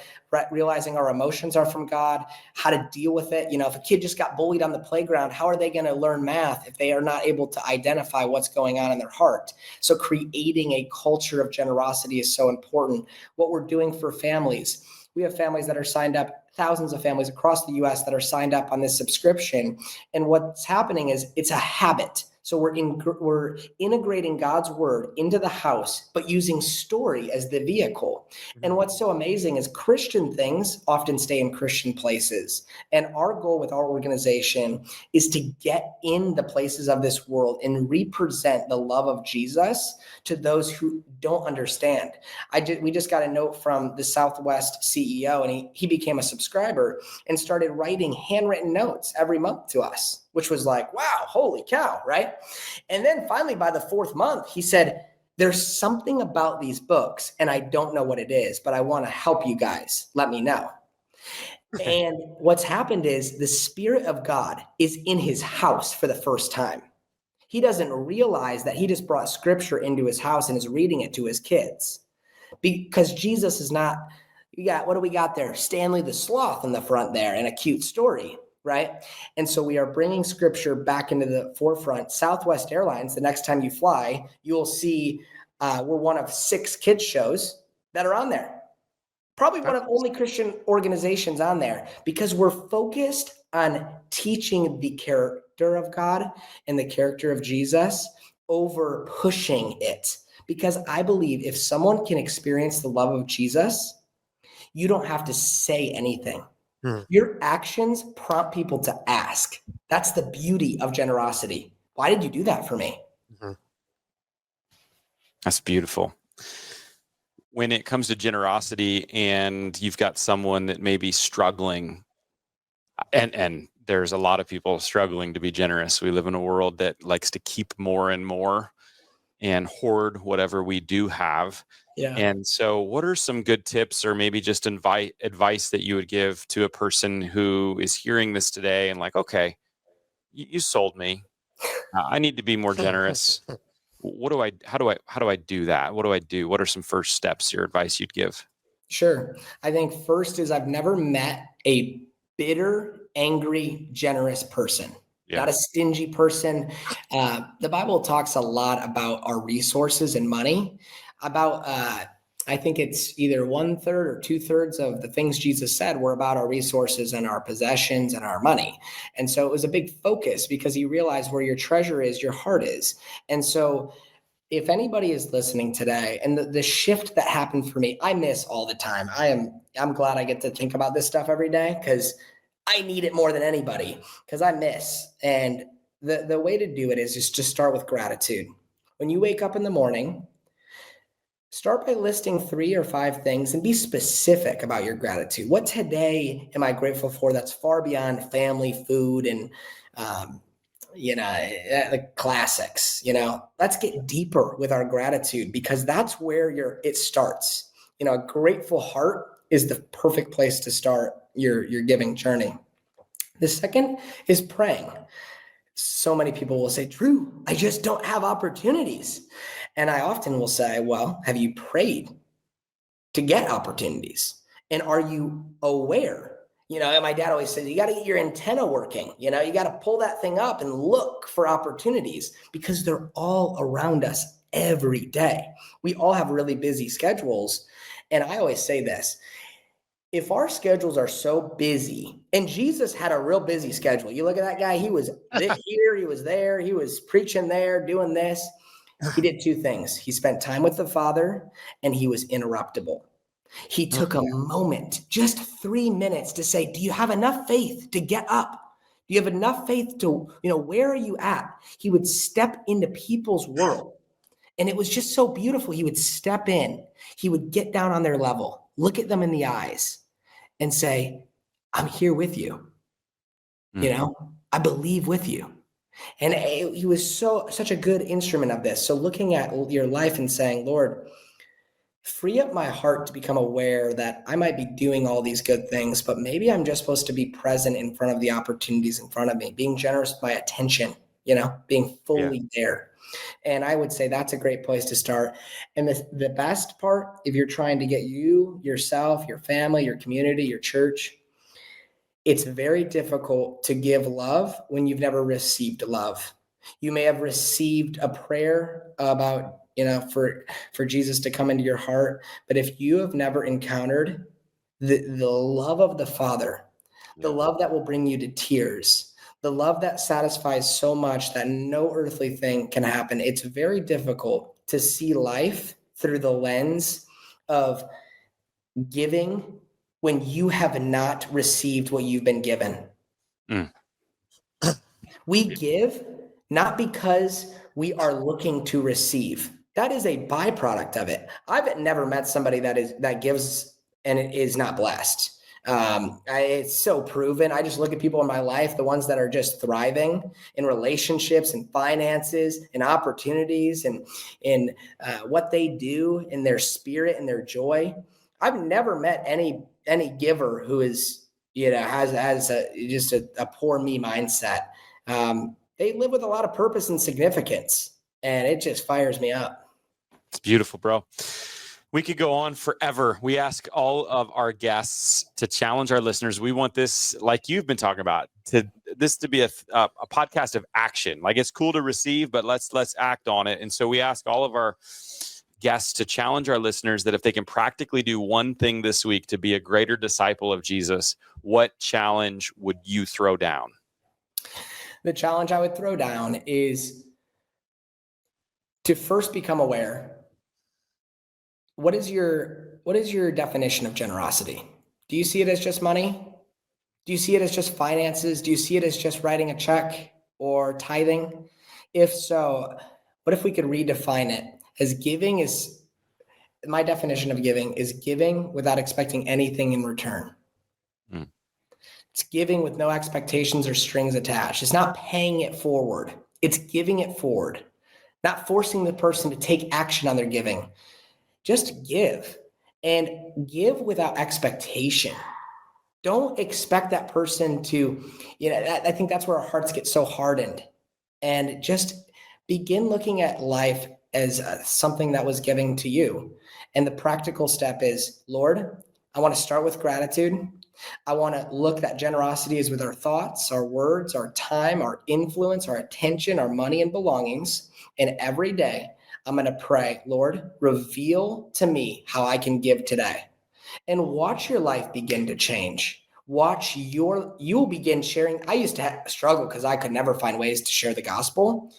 realizing our emotions are from God, how to deal with it. If a kid just got bullied on the playground, how are they going to learn math if they are not able to identify what's going on in their heart? So creating a culture of generosity is so important. What we're doing for families, we have families that are signed up, thousands of families across the US that are signed up on this subscription. And what's happening is it's a habit. So we're integrating God's word into the house, but using story as the vehicle. And what's so amazing is Christian things often stay in Christian places. And our goal with our organization is to get in the places of this world and represent the love of Jesus to those who don't understand. We just got a note from the Southwest CEO, and he became a subscriber and started writing handwritten notes every month to us, which was like, wow, holy cow, right? And then finally, by the 4th month, he said, there's something about these books, and I don't know what it is, but I want to help you guys. Let me know. And what's happened is the Spirit of God is in his house for the first time. He doesn't realize that he just brought scripture into his house and is reading it to his kids, because Jesus is not, what do we got there? Stanley the Sloth in the front there and a cute story, right? And so we are bringing scripture back into the forefront. Southwest Airlines, the next time you fly, you'll see we're one of 6 kids shows that are on there. Probably one of only Christian organizations on there, because we're focused on teaching the character of God and the character of Jesus over pushing it. Because I believe if someone can experience the love of Jesus, you don't have to say anything. Your actions prompt people to ask. That's the beauty of generosity. Why did you do that for me? That's beautiful. When it comes to generosity and you've got someone that may be struggling, and there's a lot of people struggling to be generous. We live in a world that likes to keep more and more and hoard whatever we do have. Yeah. And so what are some good tips or maybe just advice that you would give to a person who is hearing this today and like, okay, you sold me. I need to be more generous. How do I do that? What do I do? What are some first steps, your advice you'd give? Sure. I think first is I've never met a bitter, angry, generous person. Yeah. Not a stingy person. The Bible talks a lot about our resources and money. I think it's either 1/3 or 2/3 of the things Jesus said were about our resources and our possessions and our money. And so it was a big focus because he realized where your treasure is, your heart is. And so if anybody is listening today, and the shift that happened for me, I miss all the time. I'm glad I get to think about this stuff every day because I need it more than anybody because I miss. And the way to do it is just to start with gratitude. When you wake up in the morning, start by listing 3 or 5 things and be specific about your gratitude. What today am I grateful for that's far beyond family, food, and the classics? Let's get deeper with our gratitude because that's where it starts. A grateful heart is the perfect place to start your giving journey. The second is praying. So many people will say, Drew, I just don't have opportunities. And I often will say, well, have you prayed to get opportunities? And are you aware? My dad always says, you got to get your antenna working. You got to pull that thing up and look for opportunities because they're all around us every day. We all have really busy schedules. And I always say this, if our schedules are so busy, and Jesus had a real busy schedule. You look at that guy, he was here, he was there, he was preaching there, doing this. He did 2 things. He spent time with the Father and he was interruptible. He took a moment, just 3 minutes to say, do you have enough faith to get up? Do you have enough faith to, where are you at? He would step into people's world. And it was just so beautiful. He would step in, he would get down on their level, look at them in the eyes and say, I'm here with you. I believe with you. And he was such a good instrument of this. So looking at your life and saying, Lord, free up my heart to become aware that I might be doing all these good things, but maybe I'm just supposed to be present in front of the opportunities in front of me, being generous with my attention, being fully there. And I would say that's a great place to start. And the best part, if you're trying to get yourself, your family, your community, your church, it's very difficult to give love when you've never received love. You may have received a prayer about, for Jesus to come into your heart. But if you have never encountered the love of the Father, the love that will bring you to tears, the love that satisfies so much that no earthly thing can happen, it's very difficult to see life through the lens of giving when you have not received what you've been given. We give not because we are looking to receive. That is a byproduct of it. I've never met somebody that gives and is not blessed. It's so proven. I just look at people in my life, the ones that are just thriving in relationships and finances and opportunities and in what they do in their spirit and their joy. I've never met any giver who is, has just a poor me mindset. They live with a lot of purpose and significance, and it just fires me up. It's beautiful, bro. We could go on forever. We ask all of our guests to challenge our listeners. We want this, like you've been talking about, this to be a podcast of action. Like it's cool to receive, but let's act on it. And so we ask all of our guests to challenge our listeners that if they can practically do one thing this week to be a greater disciple of Jesus, what challenge would you throw down? The challenge I would throw down is to first become aware. What is your definition of generosity? Do you see it as just money? Do you see it as just finances? Do you see it as just writing a check or tithing? If so, what if we could redefine it as giving is, my definition of giving is giving without expecting anything in return. Mm. It's giving with no expectations or strings attached. It's not paying it forward. It's giving it forward, not forcing the person to take action on their giving. Just give, and give without expectation. Don't expect that person to, I think that's where our hearts get so hardened. And just begin looking at life as something that was given to you. And the practical step is, Lord, I want to start with gratitude. I want to look that generosity is with our thoughts, our words, our time, our influence, our attention, our money and belongings. And every day I'm going to pray, Lord, reveal to me how I can give today. And watch your life begin to change. You'll begin sharing. I used to struggle because I could never find ways to share the gospel.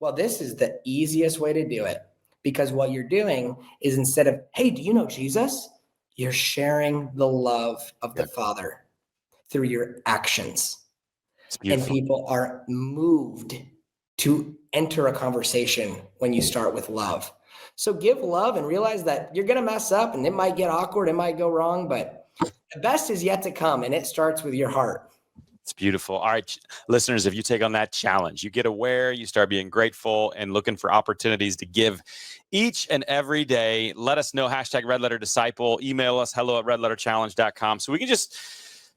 Well, this is the easiest way to do it, because what you're doing is, instead of, hey, do you know Jesus? You're sharing the love of the Father through your actions. And people are moved to enter a conversation when you start with love. So give love and realize that you're going to mess up and it might get awkward. It might go wrong, but the best is yet to come, and it starts with your heart. It's beautiful. All right, listeners, if you take on that challenge, you get aware, you start being grateful and looking for opportunities to give each and every day. Let us know, #RedLetterDisciple. Email us, hello@redletterchallenge.com, so we can just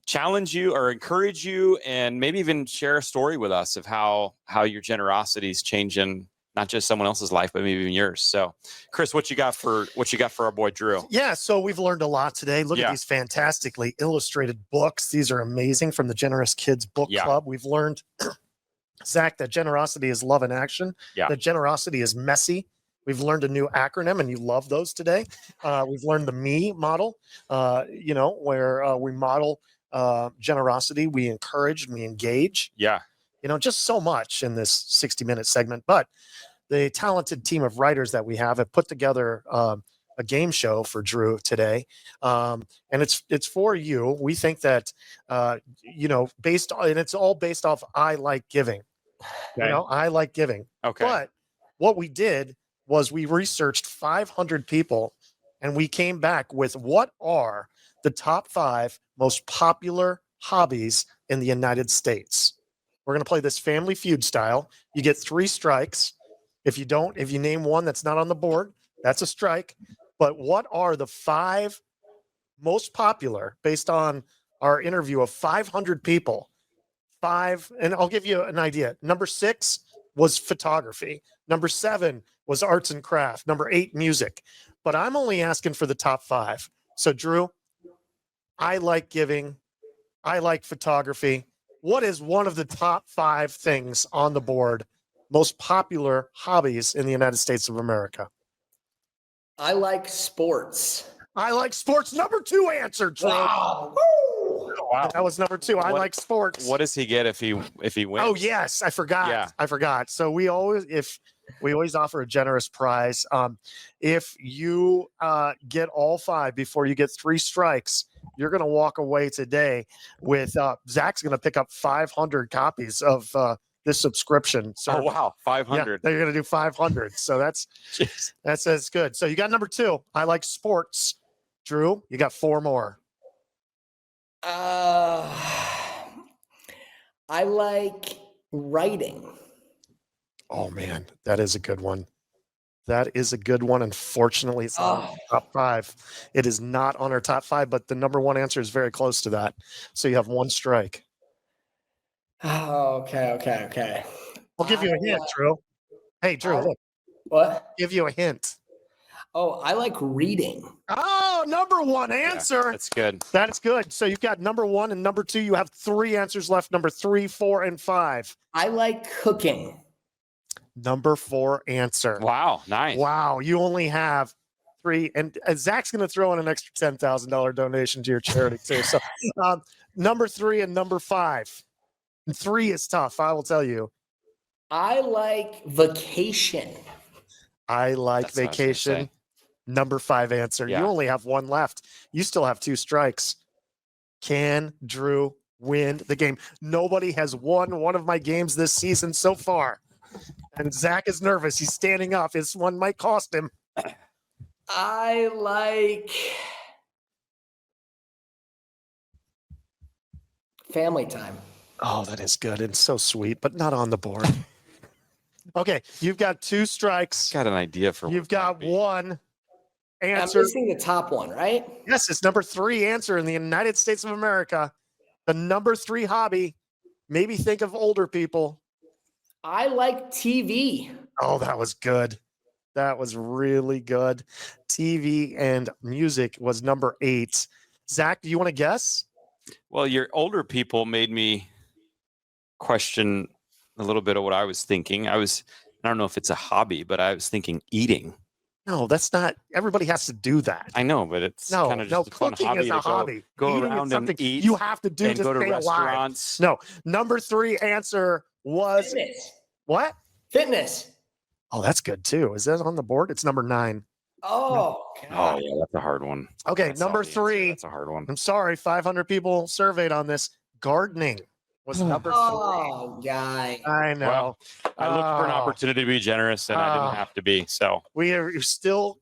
challenge you or encourage you, and maybe even share a story with us of how your generosity is changing not just someone else's life, but maybe even yours. So, Chris, what you got for our boy Drew? Yeah, so we've learned a lot today. Look at these fantastically illustrated books. These are amazing, from the Generous Kids Book Club. We've learned, Zach, that generosity is love in action. That generosity is messy. We've learned a new acronym, and you love those today. We've learned the ME model, where we model generosity, we encourage, and we engage. Just so much in this 60-minute segment. But the talented team of writers that we have put together a game show for Drew today, and it's for you. We think that it's all based off I like giving. Okay. I like giving. Okay. But what we did was we researched 500 people, and we came back with what are the top 5 most popular hobbies in the United States. We're going to play this Family Feud style. You get 3 strikes. If you name one that's not on the board, that's a strike. But what are the 5 most popular, based on our interview of 500 people? 5, and I'll give you an idea. Number 6 was photography. Number 7 was arts and craft. Number 8, music. But I'm only asking for the top 5. So, Drew, I like giving. I like photography. What is one of the top 5 things on the board, most popular hobbies in the United States of America? I like sports. I like sports. Number 2 answer, Drew. Wow. Wow. That was number 2. I like sports. What does he get if he wins? Oh, yes. I forgot. Yeah. I forgot. So we always offer a generous prize. If you get all 5 before you get 3 strikes, you're going to walk away today with Zach's going to pick up 500 copies of this subscription. So, oh, wow. 500. Yeah, you're going to do 500. So that's good. So you got number 2. I like sports. Drew, you got 4 more. I like writing. Oh, man, that is a good one. That is a good one. Unfortunately, it's not on our top 5. It is not on our top 5, but the number 1 answer is very close to that. So you have 1 strike. Oh, okay. I'll give you a hint, Drew. Hey, Drew, look. What? Give you a hint. Oh, I like reading. Oh, number 1 answer. Yeah, that's good. That's good. So you've got number 1 and number 2. You have 3 answers left. Number 3, 4, and 5. I like cooking. Number 4 answer. Wow, nice. Wow, you only have 3, and Zach's going to throw in an extra $10,000 donation to your charity too. So, number 3 and number 5. 3 is tough, I will tell you. I like vacation. I like That's what I was gonna vacation. say. Number 5 answer. Yeah. You only have 1 left. You still have 2 strikes. Can Drew win the game? Nobody has won one of my games this season so far. And Zach is nervous. He's standing up. This one might cost him. I like family time. Oh, that is good and so sweet, but not on the board. Okay, you've got 2 strikes. Got an idea for You've what it might got be. 1 I'm answer. missing the top one, right? Yes, it's number 3 answer in the United States of America. The number 3 hobby. Maybe think of older people. I like TV. Oh, that was good. That was really good. TV and music was number 8. Zach, do you want to guess? Well, your older people made me question a little bit of what I was thinking. I don't know if it's a hobby, but I was thinking eating. No, that's not. Everybody has to do that. I know, but it's No, kind of just a fun cooking hobby is a to hobby. go Eating is around and something eat you have to do and to go to stay alive. restaurants. No, number 3 answer was Fitness. what? Fitness. Oh, that's good too. Is that on the board? It's number 9. Oh, Oh, God. yeah, that's a hard one. Okay, That's number all the answer. 3. That's a hard one. I'm sorry, 500 people surveyed on this. Gardening was number 3. Oh, guy. I know. Well, I looked for an Oh. opportunity to be generous, and I didn't have to be. So We are still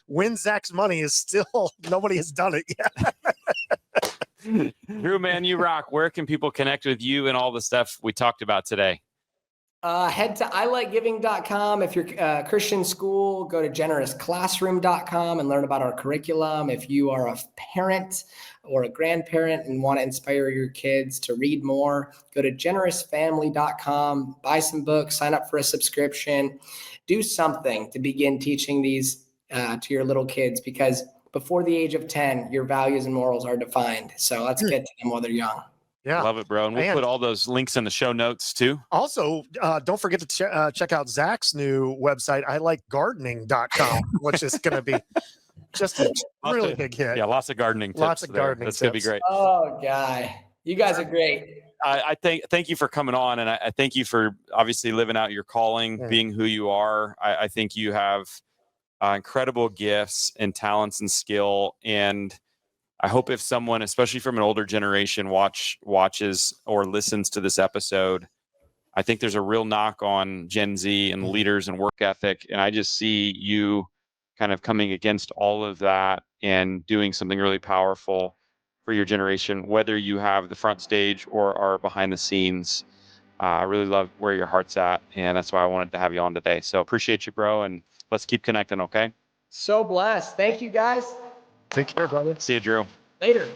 win Zach's money is still nobody has done it yet. Drew, man, you rock. Where can people connect with you and all the stuff we talked about today? Head to ilikegiving.com. If you're a Christian school, go to generousclassroom.com and learn about our curriculum. If you are a parent or a grandparent and want to inspire your kids to read more, go to generousfamily.com, buy some books, sign up for a subscription, do something to begin teaching these to your little kids, because before the age of 10, your values and morals are defined. So let's get to them while they're young. Yeah. Love it, bro. And we'll And- put all those links in the show notes too. Also, don't forget to check out Zach's new website, ilikgardening.com, which is going to be just a really big hit. Yeah, lots of gardening tips. Lots of there. gardening That's going to be tips. great. Oh, guy. You guys are great. I thank you for coming on, and I thank you for obviously living out your calling, being who you are. I think you have incredible gifts and talents and skill, and I hope if someone, especially from an older generation, watches or listens to this episode, I think there's a real knock on Gen Z and leaders and work ethic, and I just see you kind of coming against all of that and doing something really powerful for your generation, whether you have the front stage or are behind the scenes. I really love where your heart's at, and that's why I wanted to have you on today. So appreciate you, bro, and let's keep connecting, okay? So blessed. Thank you, guys. Take care, brother. See you, Drew. Later.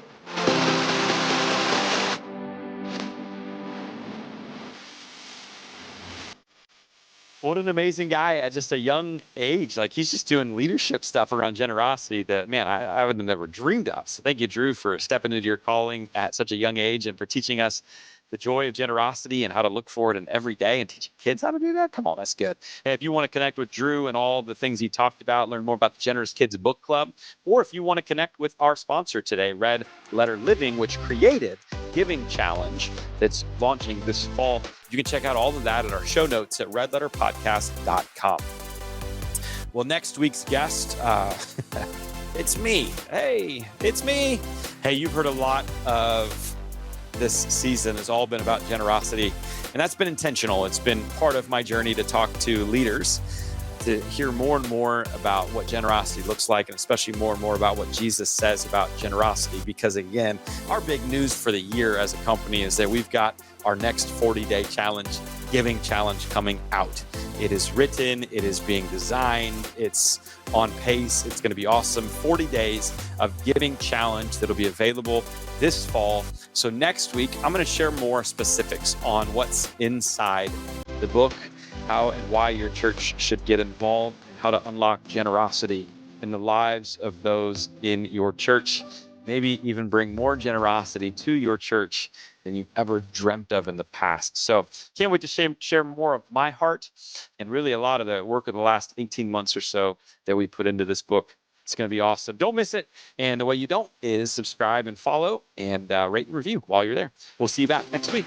What an amazing guy at just a young age. Like, he's just doing leadership stuff around generosity that, man, I would have never dreamed of. So thank you, Drew, for stepping into your calling at such a young age and for teaching us the joy of generosity and how to look for it in every day and teaching kids how to do that. Come on, that's good. And if you want to connect with Drew and all the things he talked about, learn more about the Generous Kids Book Club, or if you want to connect with our sponsor today, Red Letter Living, which created Giving Challenge that's launching this fall, you can check out all of that at our show notes at redletterpodcast.com. Well, next week's guest, it's me. Hey, it's me. Hey, you've heard a lot of this season has all been about generosity, and that's been intentional. It's been part of my journey to talk to leaders, to hear more and more about what generosity looks like, and especially more and more about what Jesus says about generosity. Because again, our big news for the year as a company is that we've got our next 40-day challenge, Giving Challenge, coming out. It is written, it is being designed, it's on pace, it's going to be awesome. 40 days of Giving Challenge that'll be available this fall. So next week, I'm going to share more specifics on what's inside the book, how and why your church should get involved, how to unlock generosity in the lives of those in your church. maybe even bring more generosity to your church than you've ever dreamt of in the past. So can't wait to share more of my heart and really a lot of the work of the last 18 months or so that we put into this book. It's going to be awesome. Don't miss it. And the way you don't is subscribe and follow and rate and review while you're there. We'll see you back next week.